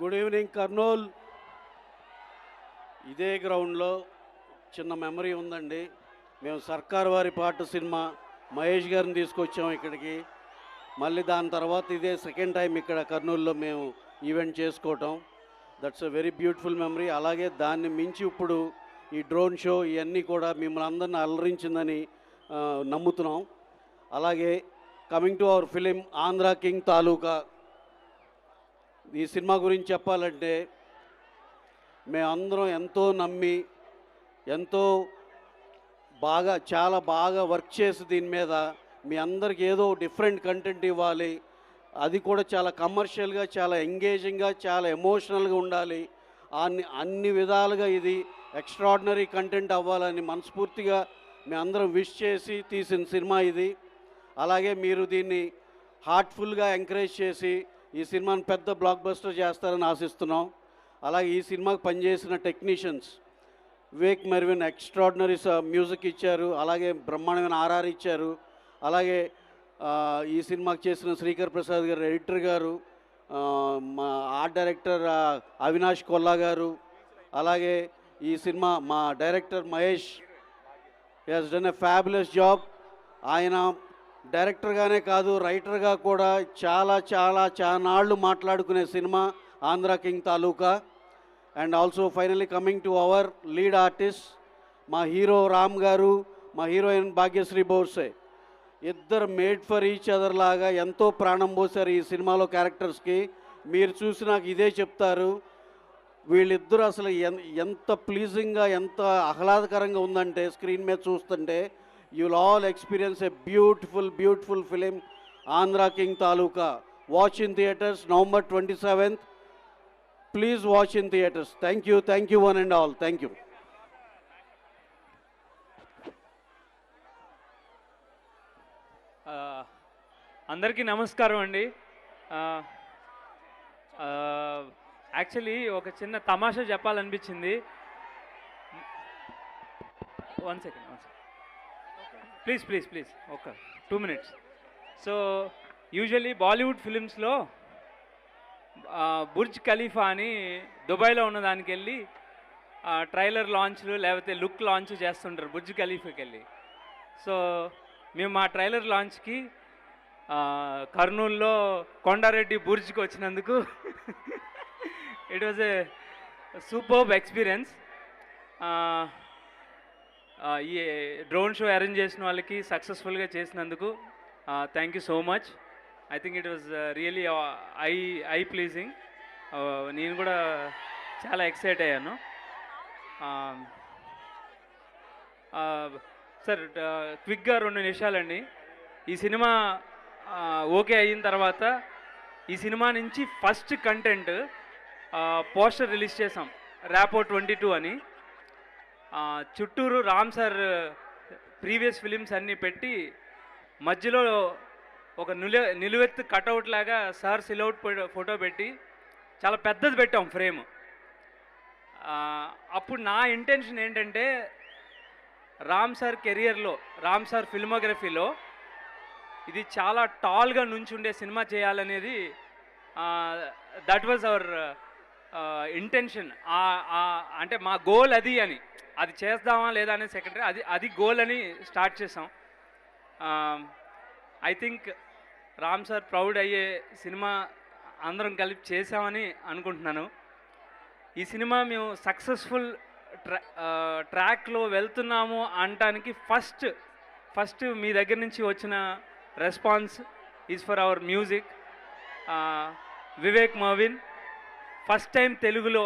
Speaker 14: Good evening Kurnool. ఇదే గ్రౌండ్లో చిన్న memory ఉందండి. మేము సర్కార్ వారి పాట cinema Mahesh గారిని తీసుకొచ్చాం ఇక్కడికి. మళ్ళీ దాని తర్వాత ఇదే సెకండ్ టైం ఇక్కడ కర్నూలులో మేము ఈవెంట్ చేసుకోవటం. That's a very beautiful memory. అలాగే దాన్ని మించి ఇప్పుడు ఈ డ్రోన్ షో ఇవన్నీ కూడా మిమ్మల్ని అందరిని అలరించిందని నమ్ముతున్నాం. అలాగే coming to our film Andhra king Taluka. ఈ సినిమా గురించి చెప్పాలంటే మేమందరం ఎంతో నమ్మి ఎంతో చాలా బాగా వర్క్ చేసి దీని మీద మీ అందరికి ఏదో డిఫరెంట్ కంటెంట్ ఇవ్వాలి, అది కూడా చాలా కమర్షియల్గా, చాలా ఎంగేజింగ్గా, చాలా ఎమోషనల్గా ఉండాలి, అన్ని విధాలుగా ఇది ఎక్స్ట్రాడినరీ కంటెంట్ అవ్వాలని మనస్ఫూర్తిగా మీ అందరం విష్ చేసి తీసిన సినిమా ఇది. అలాగే మీరు దీన్ని హార్ట్ఫుల్గా ఎంకరేజ్ చేసి ఈ సినిమాని పెద్ద బ్లాక్ బస్టర్ చేస్తారని ఆశిస్తున్నాం. అలాగే ఈ సినిమాకి పనిచేసిన technicians Vivek Mervin extraordinary music ఇచ్చారు, అలాగే బ్రహ్మాండమైన ఆర్ఆర్ ఇచ్చారు. అలాగే ఈ సినిమాకి చేసిన శ్రీకర్ ప్రసాద్ గారు ఎడిటర్ గారు, మా ఆర్ట్ డైరెక్టర్ అవినాష్ కొల్లా గారు, అలాగే ఈ సినిమా మా director Mahesh he's done a fabulous job. ఆయన డైరెక్టర్గానే కాదు రైటర్గా కూడా చాలా నాళ్ళు మాట్లాడుకునే cinema Andhra king Taluka. And also finally coming to our lead artist మా హీరో రామ్ గారు, మా హీరోయిన్ భాగ్యశ్రీ బోర్సే. ఇద్దరు మేడ్ ఫర్ ఈచ్ అదర్ లాగా ఎంతో ప్రాణం పోసారు ఈ సినిమాలో క్యారెక్టర్స్కి. మీరు చూసి నాకు ఇదే చెప్తారు, వీళ్ళిద్దరూ అసలు ఎంత ప్లీజింగ్గా, ఎంత ఆహ్లాదకరంగా ఉందంటే స్క్రీన్ మీద చూస్తుంటే you will all experience a beautiful film Andhra king taluka. Watch in theatres November 27th. Please watch in theatres. Thank you one and all. Thank you.
Speaker 15: అందరికీ నమస్కారం అండి. యాక్చువల్లీ ఒక చిన్న తమాషా చెప్పాలనిపించింది. వన్ సెకండ్ ప్లీజ్ ఒక 2 minutes. సో యూజువల్లీ బాలీవుడ్ ఫిలిమ్స్లో Burj Khalifa అని దుబాయ్లో ఉన్న దానికి వెళ్ళి ట్రైలర్ లాంచ్లు లేకపోతే లుక్ లాంచ్ చేస్తుంటారు బుర్జ్ ఖలీఫాకి వెళ్ళి. సో మేము మా ట్రైలర్ లాంచ్కి కర్నూలులో కొండారెడ్డి బుర్జ్కి వచ్చినందుకు it was a superb experience. ఈ డ్రోన్ షో అరేంజ్ చేసిన వాళ్ళకి సక్సెస్ఫుల్గా చేసినందుకు thank you so much. I think it was really I pleasing. నేను కూడా చాలా ఎక్సైట్ అయ్యాను. సార్ క్విక్గా 2 నిమిషాలండి. ఈ సినిమా ఓకే అయిన తర్వాత ఈ సినిమా నుంచి ఫస్ట్ కంటెంట్ పోస్టర్ రిలీజ్ చేసాం, ర్యాపో 22 అని. చుట్టూరు రామ్ సార్ ప్రీవియస్ ఫిలిమ్స్ అన్నీ పెట్టి మధ్యలో ఒక నిలువెత్తు కటౌట్ లాగా సార్ సిలౌట్ ఫోటో పెట్టి చాలా పెద్దది పెట్టాం ఫ్రేమ్. అప్పుడు నా ఇంటెన్షన్ ఏంటంటే రామ్ సార్ కెరియర్లో, రామ్ సార్ ఫిల్మోగ్రఫీలో ఇది చాలా టాల్గా నుంచుండే సినిమా చేయాలనేది దట్ వాజ్ అవర్ ఇంటెన్షన్. అంటే మా గోల్ అది అని, అది చేద్దామా లేదా అనేది సెకండరీ, అది గోల్ అని స్టార్ట్ చేసాం. I think Ram sir proud అయ్యే సినిమా అందరం కలిపి చేసామని అనుకుంటున్నాను. ఈ సినిమా మేము సక్సెస్ఫుల్ ట్రాక్లో వెళ్తున్నాము అనటానికి ఫస్ట్ మీ దగ్గర నుంచి వచ్చిన response is for hour music. Vivek Mervin first time తెలుగులో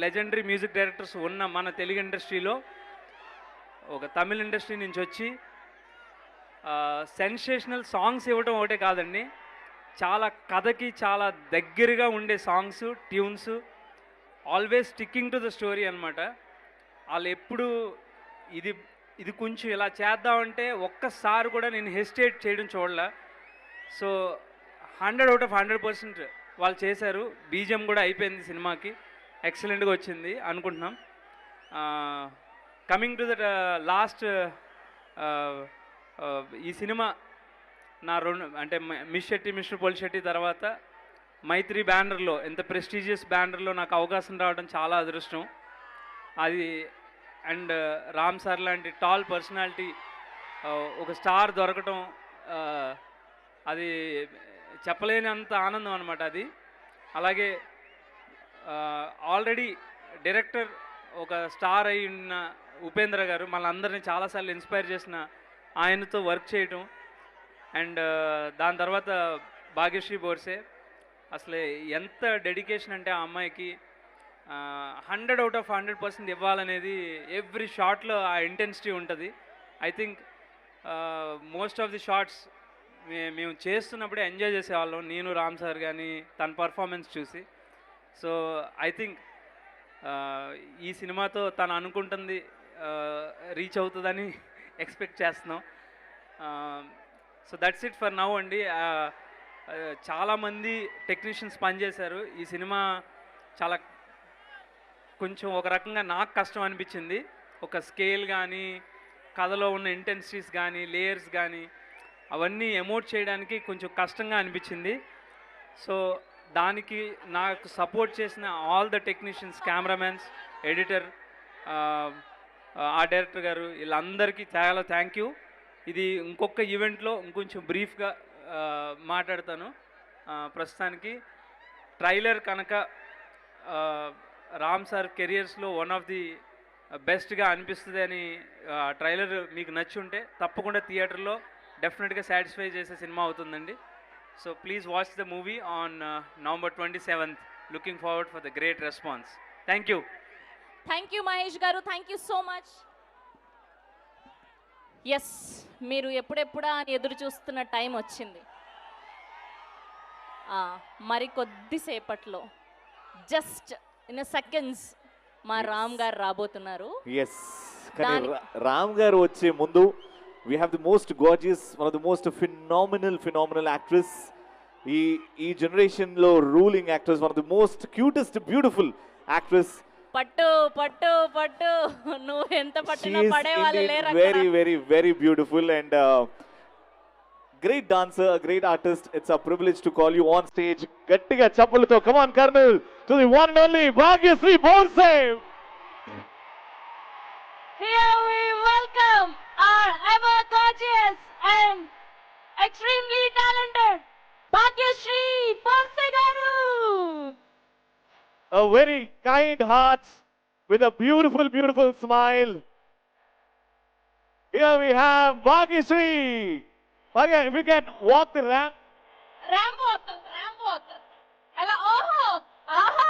Speaker 15: లెజెండరీ మ్యూజిక్ డైరెక్టర్స్ ఉన్న మన తెలుగు ఇండస్ట్రీలో ఒక తమిళ ఇండస్ట్రీ నుంచి వచ్చి సెన్సేషనల్ సాంగ్స్ ఇవ్వడం ఒకటే కాదండి, చాలా కథకి చాలా దగ్గరగా ఉండే songs, tunes, always sticking to the story అనమాట. వాళ్ళు ఎప్పుడు ఇది కొంచెం ఇలా చేద్దామంటే ఒక్కసారి కూడా నేను హెసిటేట్ చేయడం చూడలే. సో 100 out of 100% వాళ్ళు చేశారు. బీజిఎం కూడా అయిపోయింది సినిమాకి, ఎక్సలెంట్గా వచ్చింది అనుకుంటున్నాం. కమింగ్ టు దట్ లాస్ట్, ఈ సినిమా నా అంటే మిస్టర్ పొలిశెట్టి తర్వాత మైత్రి బ్యానర్లో, ఎంత ప్రెస్టీజియస్ బ్యానర్లో నాకు అవకాశం రావడం చాలా అదృష్టం అది. అండ్ రామ్ సార్ లాంటి టాల్ పర్సనాలిటీ, ఒక స్టార్ దొరకటం, అది చెప్పలేనంత ఆనందం అనమాట అది. అలాగే ఆల్రెడీ డైరెక్టర్ ఒక స్టార్ అయి ఉన్న ఉపేంద్ర గారు మనందరినీ చాలాసార్లు ఇన్స్పైర్ చేసిన ఆయనతో వర్క్ చేయటం. అండ్ దాని తర్వాత భాగ్యశ్రీ బోర్సే, అసలు ఎంత డెడికేషన్ అంటే ఆ అమ్మాయికి 100 out of 100% ఇవ్వాలనేది ఎవ్రీ షాట్లో ఆ ఇంటెన్సిటీ ఉంటుంది. I think most of the shots మేము చేస్తున్నప్పుడే ఎంజాయ్ చేసేవాళ్ళం, నేను రామ్ సార్ కానీ తన పర్ఫార్మెన్స్ చూసి. సో ఐ థింక్ ఈ సినిమాతో తను అనుకుంటుంది రీచ్ అవుతుందని ఎక్స్పెక్ట్ చేస్తున్నాం. So that's it for now అండి. చాలామంది టెక్నీషియన్స్ పనిచేశారు. ఈ సినిమా చాలా కొంచెం ఒక రకంగా నాకు కష్టం అనిపించింది. ఒక స్కేల్ కానీ, కథలో ఉన్న ఇంటెన్సిటీస్ కానీ, లేయర్స్ కానీ అవన్నీ ఎమోట్ చేయడానికి కొంచెం కష్టంగా అనిపించింది. సో దానికి నాకు సపోర్ట్ చేసిన all the technicians, cameramens, editor, ఆ డైరెక్టర్ గారు, వీళ్ళందరికీ చాలా థ్యాంక్ యూ. ఇది ఇంకొక ఈవెంట్లో ఇంకొంచెం బ్రీఫ్గా మాట్లాడతాను. ప్రస్తుతానికి ట్రైలర్ కనుక రామ్ సార్ కెరియర్స్లో వన్ ఆఫ్ ది బెస్ట్గా అనిపిస్తుంది అని ట్రైలర్ మీకు నచ్చి ఉంటే తప్పకుండా థియేటర్లో డెఫినెట్గా సాటిస్ఫై చేసే సినిమా అవుతుందండి. So please watch the movie on November 27th. Looking forward for the great response. Thank you.
Speaker 2: Thank you Mahesh గారు, thank you so much. Yes, మీరు ఎప్పుడెప్పుడా అని ఎదురు చూస్తున్న టైం వచ్చింది. మరి కొద్దిసేపట్లో జస్ట్ ఇన్ సెకండ్స్ మా రామ్ గారు రాబోతున్నారు.
Speaker 1: ఎస్, కానీ రామ్ గారు వచ్చే ముందు we have the most gorgeous, one of the most phenomenal actress, ఈ generation లో ruling actress, one of the most cutest beautiful actress.
Speaker 2: పట్టు పట్టు పట్టు, నువ్వు ఎంత పట్టినా పడే వాళ్ళు లేరు.
Speaker 1: Very very very beautiful and great dancer, a great artist. It's a privilege to call you on stage. గట్టిగా చప్పలతో come on Colonel, to the one and only Bhagyashree Bhonse.
Speaker 2: Here we welcome our ever gorgeous and extremely talented Bhagyashree Bhonse garu.
Speaker 1: A very kind heart with a beautiful smile. Here we have Bhagyashree. Bhagya, if you can walk the ramp.
Speaker 2: Ramp walk. Hello, aha.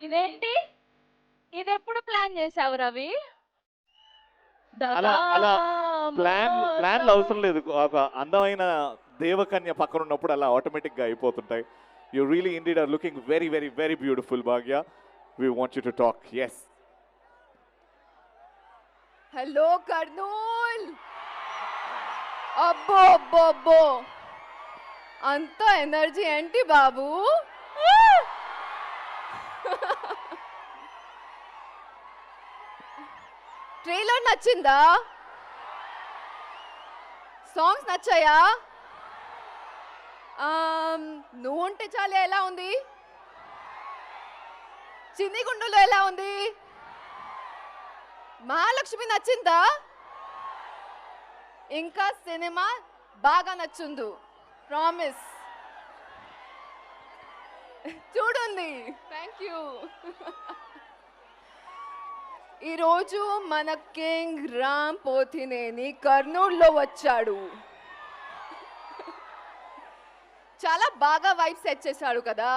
Speaker 2: ఇదేంటి, ఇది ఎప్పుడు plan చేసావు రవి?
Speaker 1: అలా ప్లాన్లు అవసరం లేదు. ఒక అందమైన దేవకన్య పక్కన ఉన్నప్పుడు అలా ఆటోమేటిక్ గా అయిపోతుంటాయి. You really indeed are looking very very very beautiful Bhagya. We want you to talk. yes.
Speaker 6: Hello Kurnool. అబ్బో అంత ఎనర్జీ ఏంటి బాబు? ట్రైలర్ నచ్చిందా? సాంగ్స్ నచ్చాయా? నువ్వు ఉంటే చాలు ఎలా ఉంది? చిన్ని గుండెలో ఎలా ఉంది? మహాలక్ష్మి నచ్చిందా? ఇంకా సినిమా బాగా నచ్చుందు, ప్రామిస్. చూడండి. Thank you. ఈరోజు మన కింగ్ రామ్ పోతినేని కర్నూలులో వచ్చాడు. చాలా బాగా వైబ్ సెట్ చేశాడు కదా.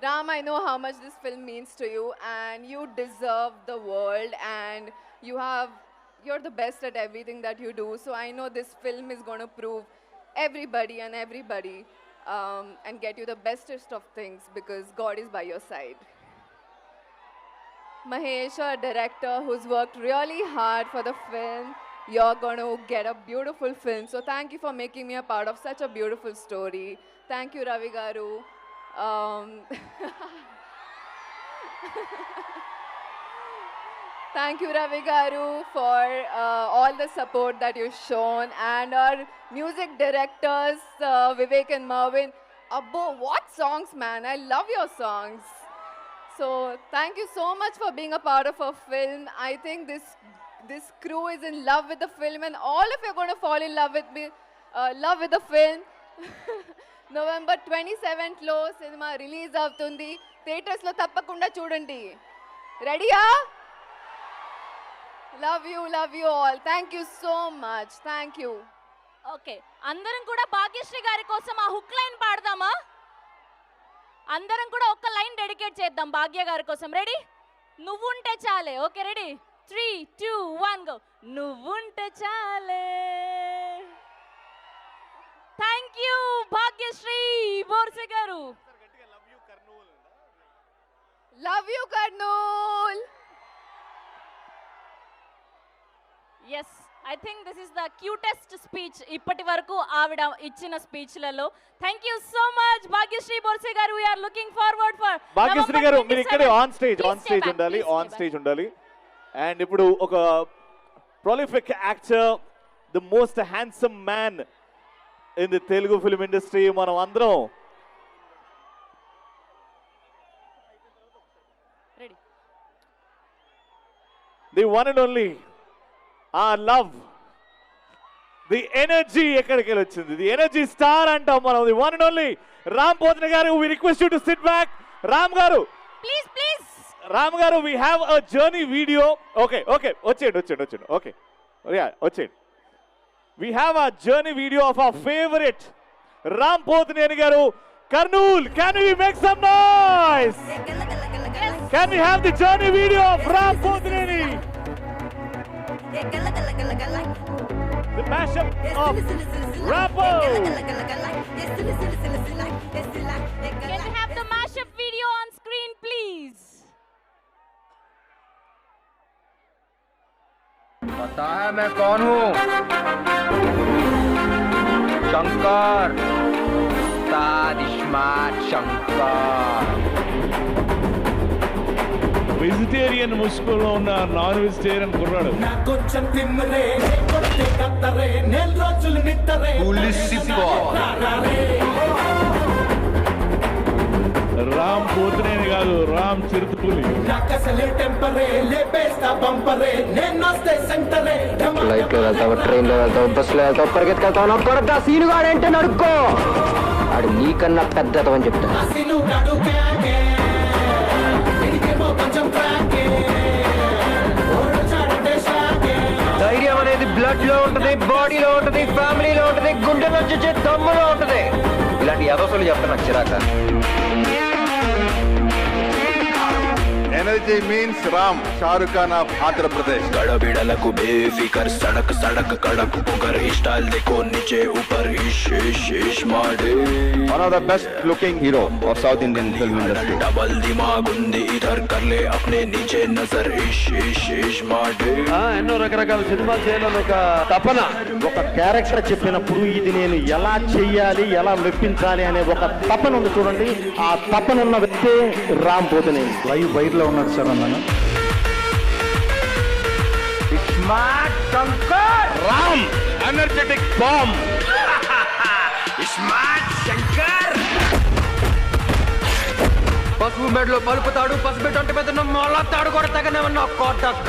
Speaker 6: Ram, I know how much this film means to you and you deserve the world and you're the best at everything that you do. So I know this film is going to prove everybody and get you the bestest of things because God is by your side. Mahesh, our director, who's worked really hard for the film, you're going to get a beautiful film. So thank you for making me a part of such a beautiful story. Thank you, Ravi Garu. Thank you, Ravi Garu, for all the support that you've shown. And our music directors, Vivek and Marvin. Abbo, what songs, man. I love your songs. So thank you so much for being a part of our film. I think This crew is in love with the film, and all of you are going to fall in love with me, love with the film. November 27th లో cinema release అవుతుంది. Theatres లో తప్పకుండా చూడండి. రెడీయా? Love you all. Thank you so much. Thank you.
Speaker 2: Okay, అందరం కూడా భాగ్యశ్రీ గారి కోసం ఆ హుక్ లైన్ పాడదామా? అందరం కూడా ఒక్క లైన్ డెడికేట్ చేద్దాం భాగ్య గారి కోసం. రెడీ? నువ్వుంటే చాలే. Okay, ready? 3, 2, 1 గో. నువ్వుంటే చాలే. థ్యాంక్ యూ భాగ్యశ్రీ బోర్సే గారు.
Speaker 6: Love you Kurnool.
Speaker 2: Yes, I think this is the cutest speech ఇప్పటి వరకు ఆవిడ ఇచ్చిన స్పీచ్లలో. Thank you so much Bhagyashri Borse గారు. We are looking forward for
Speaker 1: Bhagyashri గారు. మీరు ఇక్కడే ఆన్ స్టేజ్ ఉండాలి. అండ్ ఇప్పుడు ఒక prolific actor, the most handsome man in the Telugu film industry, మనం అందరం
Speaker 2: ready.
Speaker 1: the one and only our love, the energy ఎక్కడికి వచ్చింది, the energy star అంటాం మనం, the one and only Ram Pothana గారు. we request you to sit back. Ram గారు
Speaker 2: please please.
Speaker 1: Ram గారు, we have a journey video. okay వచ్చేయండి. okay, yeah, వచ్చేయండి. we have a journey video of our favorite Ram Pothineni garu, Kurnool. Can we make some noise? Can we have the journey video of Ram Pothineni? The mashup of Rambo.
Speaker 2: Can we have the mashup video on screen please?
Speaker 9: पता है मैं कौन हूँ? Shankar, smart Shankar.
Speaker 16: Vegetarian ముసుగులో ఉన్న non vegetarian కుర్రాడు. రామ్ పోతనేని కాదు, రామ్ చిరుతపులి.
Speaker 9: ఫ్లైట్ లో వెళ్తావు, ట్రైన్ లో వెళ్తావు, బస్సులో వెళ్తావు, పరిగెత్తుకెళ్తావు, కొడతా సీనుగాడు అంటే నడుక్కో. ఆడు నీకన్నా పెద్ద అని చెప్తా. ధైర్యం అనేది బ్లడ్ లో ఉంటది, బాడీలో ఉంటది, ఫ్యామిలీలో ఉంటది, గుండెలో వచ్చే దమ్ములో ఉంటది. ఇలాంటి యదోసులు చెప్తా నాకు చిరాక.
Speaker 17: Energy means Ram, Shahrukh Khan of Andhra Pradesh.
Speaker 18: गड़बिड़लकु बेफिकर सड़क सड़क कड़क पुकर स्टाइल देखो नीचे ऊपर इश इश इश माडे.
Speaker 17: One of the best looking hero of South Indian film industry.
Speaker 18: Double दिमाग उंदी इधर कर ले अपने नीचे नजर इश इश इश माडे.
Speaker 19: ఎన్నో రకరకాల సినిమాలు చేయాలని ఒక తపన,
Speaker 20: ఒక క్యారెక్టర్ చెప్పినప్పుడు ఇది నేను ఎలా చెయ్యాలి, ఎలా మెప్పించాలి అనే ఒక తపన ఉంది చూడండి. ఆ తపన ఉన్న వ్యక్తి రామ్ పోతనేని.
Speaker 17: లైవ్ వైర్ లో ఉన్నాడు సార్ అన్న.
Speaker 9: Smart Shankar,
Speaker 16: Ram energetic bomb.
Speaker 9: Smart Shankar. పసుపు మెడలో పలుపుతాడు, పసుపు అంటే పెద్ద మొలతాడు కూడా తగనేమన్నా కోటక్క.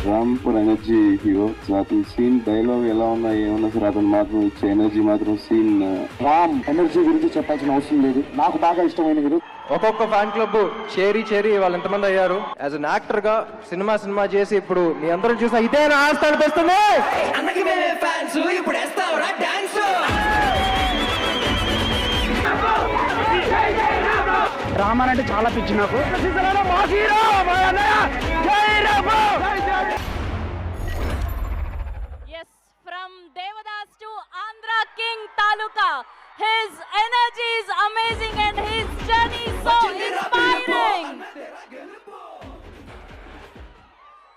Speaker 21: Ram for energy hero. అతని సీన్ డైలాగ్ ఎలా ఉన్నాయి ఏమన్నా సరే అతను మాత్రం ఇచ్చే ఎనర్జీ మాత్రం సీన్. రామ్ ఎనర్జీ గురించి చెప్పాల్సిన అవసరం లేదు, నాకు బాగా ఇష్టమైన హీరో.
Speaker 9: ఒక్కొక్క ఫ్యాన్ క్లబ్ చేరి వాళ్ళు ఎంతమంది అయ్యారు. యాజ్ అన్ యాక్టర్ గా సినిమా చేసి ఇప్పుడు మీ అందరం చూసా ఇదే నా ఆస్తి అనిపిస్తుంది.
Speaker 19: రామన్ అంటే చాలా పిచ్చి నాకు.
Speaker 2: Yes, from Devadas to Andhra King Taluka, his energy is amazing and his journey is so inspiring.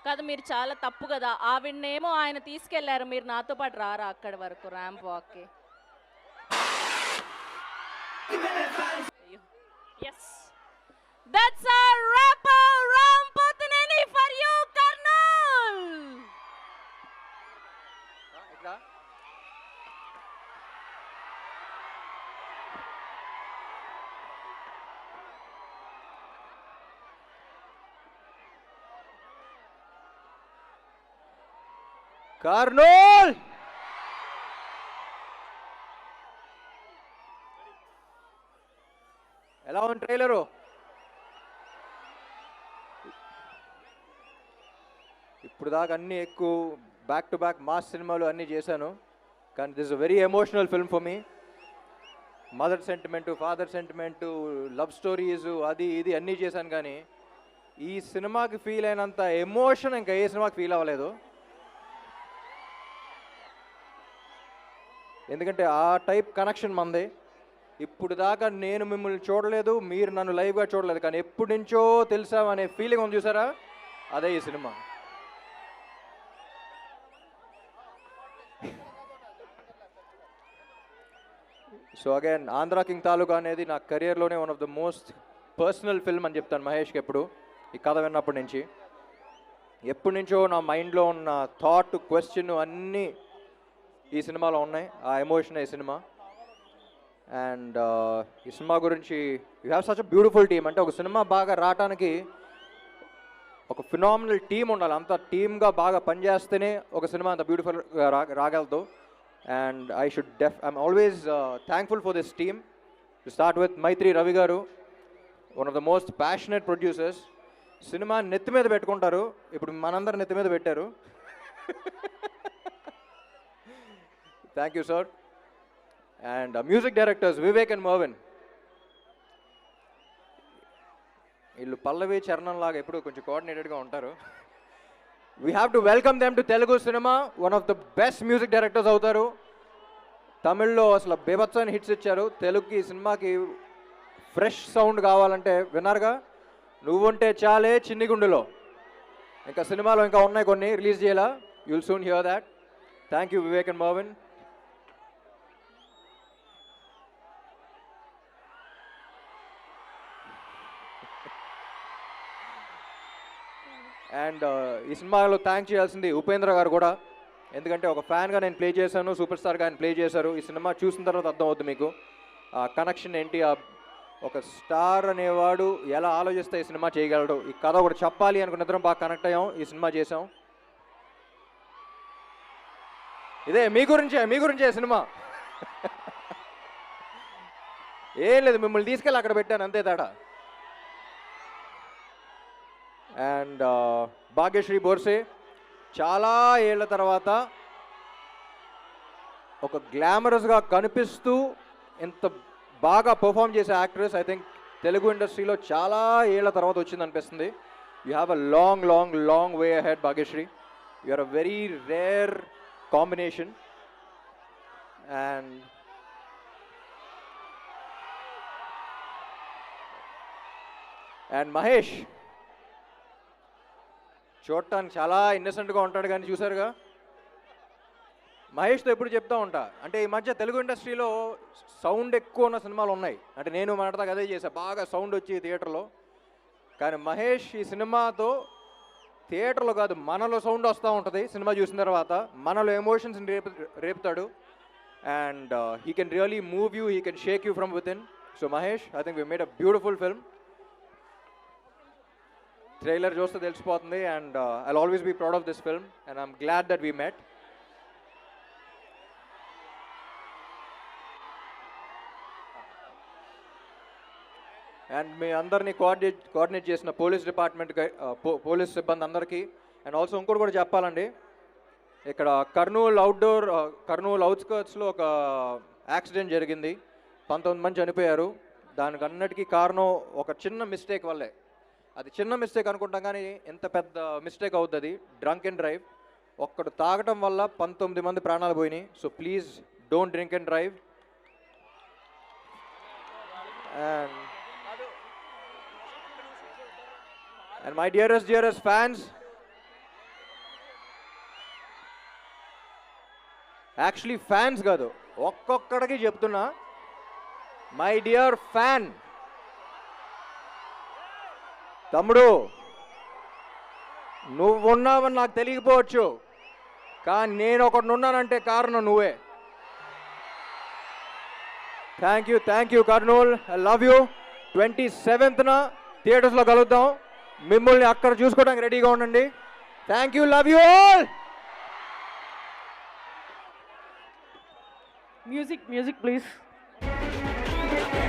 Speaker 2: కదా, మీరు చాలా తప్పు కదా, ఆవిడనేమో ఆయన తీసుకెళ్లారు, మీరు నాతో పాటు రారా అక్కడి వరకు ర్యాంప్ వాక్కి. Yes, that's our rapper Ram Pothineni for you, Kurnool.
Speaker 9: Kurnool ఎలా ఉంది ట్రైలరు? ఇప్పుడు దాకా అన్నీ ఎక్కువ బ్యాక్ టు బ్యాక్ మాస్ సినిమాలు అన్నీ చేశాను, కానీ this a very emotional film for me. Mother sentiment, father sentiment, love stories, అది ఇది అన్నీ చేశాను, కానీ ఈ సినిమాకి ఫీల్ అయినంత ఎమోషన్ ఇంకా ఏ సినిమాకి ఫీల్ అవ్వలేదు. ఎందుకంటే ఆ టైప్ కనెక్షన్ మంది. ఇప్పుడు దాకా నేను మిమ్మల్ని చూడలేదు, మీరు నన్ను లైవ్గా చూడలేదు, కానీ ఎప్పటి నుంచో తెలుసామనే ఫీలింగ్ ఉంది చూసారా, అదే ఈ సినిమా. So again Andhra king Taluka అనేది నా కెరియర్లోనే one of the most personal film అని చెప్తాను మహేష్కి ఎప్పుడు. ఈ కథ విన్నప్పటి నుంచి ఎప్పటి నుంచో నా మైండ్లో ఉన్న థాట్, క్వశ్చన్ అన్నీ ఈ సినిమాలో ఉన్నాయి. ఆ ఎమోషన్ ఈ సినిమా. అండ్ ఈ సినిమా గురించి you have such a beautiful team. అంటే ఒక సినిమా బాగా రావడానికి ఒక ఫినామినల్ టీమ్ ఉండాలి. అంత టీమ్గా బాగా పనిచేస్తేనే ఒక సినిమా అంత బ్యూటిఫుల్గా రాగలదు. And I'm always thankful for this team. To start with Maitri Ravi garu, one of the most passionate producers. Cinema netti meeda pettukuntaru, ippudu manandaru netti meeda pettaru. Thank you, sir. And music directors Vivek and Mervin. illu Pallavi Charanam laga eppudu konచెం coordinated ga untaru. We have to welcome them to Telugu cinema. One of the best music directors avutaru. తమిళ్లో అసలు బేబత్సని hits ఇచ్చారు. తెలుగుకి సినిమాకి fresh sound కావాలంటే విన్నారుగా, నువ్వుంటే చాలే చిన్ని గుండెలో. ఇంకా సినిమాలో ఇంకా ఉన్నాయి కొన్ని, రిలీజ్ చేయాలా. You will soon here that. Thank you Vivek and Marvin. And ఈ సినిమాలో థ్యాంక్ చేయాల్సింది ఉపేంద్ర గారు కూడా. ఎందుకంటే ఒక ఫ్యాన్గా నేను ప్లే చేశాను, సూపర్ స్టార్గా ఆయన ప్లే చేశారు. ఈ సినిమా చూసిన తర్వాత అర్థమవుతుంది మీకు ఆ కనెక్షన్ ఏంటి. ఒక స్టార్ అనేవాడు ఎలా ఆలోచిస్తే ఈ సినిమా చేయగలడు. ఈ కథ ఒకటి చెప్పాలి అనుకున్న ఇద్దరం బాగా కనెక్ట్ అయ్యాం, ఈ సినిమా చేసాం. ఇదే మీ గురించే సినిమా. ఏం లేదు, మిమ్మల్ని తీసుకెళ్ళి అక్కడ పెట్టాను అంతే తేడా. అండ్ భాగ్యశ్రీ బోర్సే చాలా ఏళ్ల తర్వాత ఒక గ్లామరస్గా కనిపిస్తూ ఇంత బాగా పర్ఫామ్ చేసే యాక్ట్రెస్ ఐ థింక్ తెలుగు ఇండస్ట్రీలో చాలా ఏళ్ల తర్వాత వచ్చింది అనిపిస్తుంది. You have a long long long way ahead Bhagyashree. You are a very rare combination. And Mahesh చూడటానికి చాలా ఇన్నసెంట్గా ఉంటాడు, కానీ చూసారుగా మహేష్తో ఎప్పుడు చెప్తూ ఉంటా, అంటే ఈ మధ్య తెలుగు ఇండస్ట్రీలో సౌండ్ ఎక్కువ ఉన్న సినిమాలు ఉన్నాయి. అంటే నేను మాట్లాడదాకా అదే చేశా, బాగా సౌండ్ వచ్చి థియేటర్లో. కానీ మహేష్ ఈ సినిమాతో థియేటర్లో కాదు మనలో సౌండ్ వస్తూ ఉంటుంది. సినిమా చూసిన తర్వాత మనలో ఎమోషన్స్ని రేపుతాడు. And he can really move you, he can shake you from within. So Mahesh, I think we made a beautiful film. Trailer చూస్తే తెలిసిపోతుంది. And I'll always be proud of this film and I'm glad that we met. And మీ అందరినీ coordinate చేసిన police department, police సిబ్బంది అందరికీ. And also ఇంకోటి కూడా చెప్పాలండి, ఇక్కడ కర్నూలు అవుట్స్కర్ట్స్లో ఒక యాక్సిడెంట్ జరిగింది. 19 మంది చనిపోయారు. దానికి అన్నిటికీ కారణం ఒక చిన్న మిస్టేక్ వల్లే. అది చిన్న మిస్టేక్ అనుకుంటాం, కానీ ఎంత పెద్ద మిస్టేక్ అవుతుంది. Drunk and drive. ఒక్కడు తాగటం వల్ల 19 మంది ప్రాణాలు పోయినాయి. So please don't drink and drive. And my dearest fans, actually fans కాదు, ఒక్కొక్కడికి చెప్తున్నా, మై డియర్ ఫ్యాన్, తమ్ముడు నువ్వున్నావని నాకు తెలియకపోవచ్చు, కానీ నేను ఒకటి ఉన్నానంటే కారణం నువ్వే. Thank you Kurnool, I love you. 27th థియేటర్స్లో కలుద్దాం. మిమ్మల్ని అక్కడ చూసుకోవడానికి రెడీగా ఉండండి. Thank you, love you all.
Speaker 19: Music please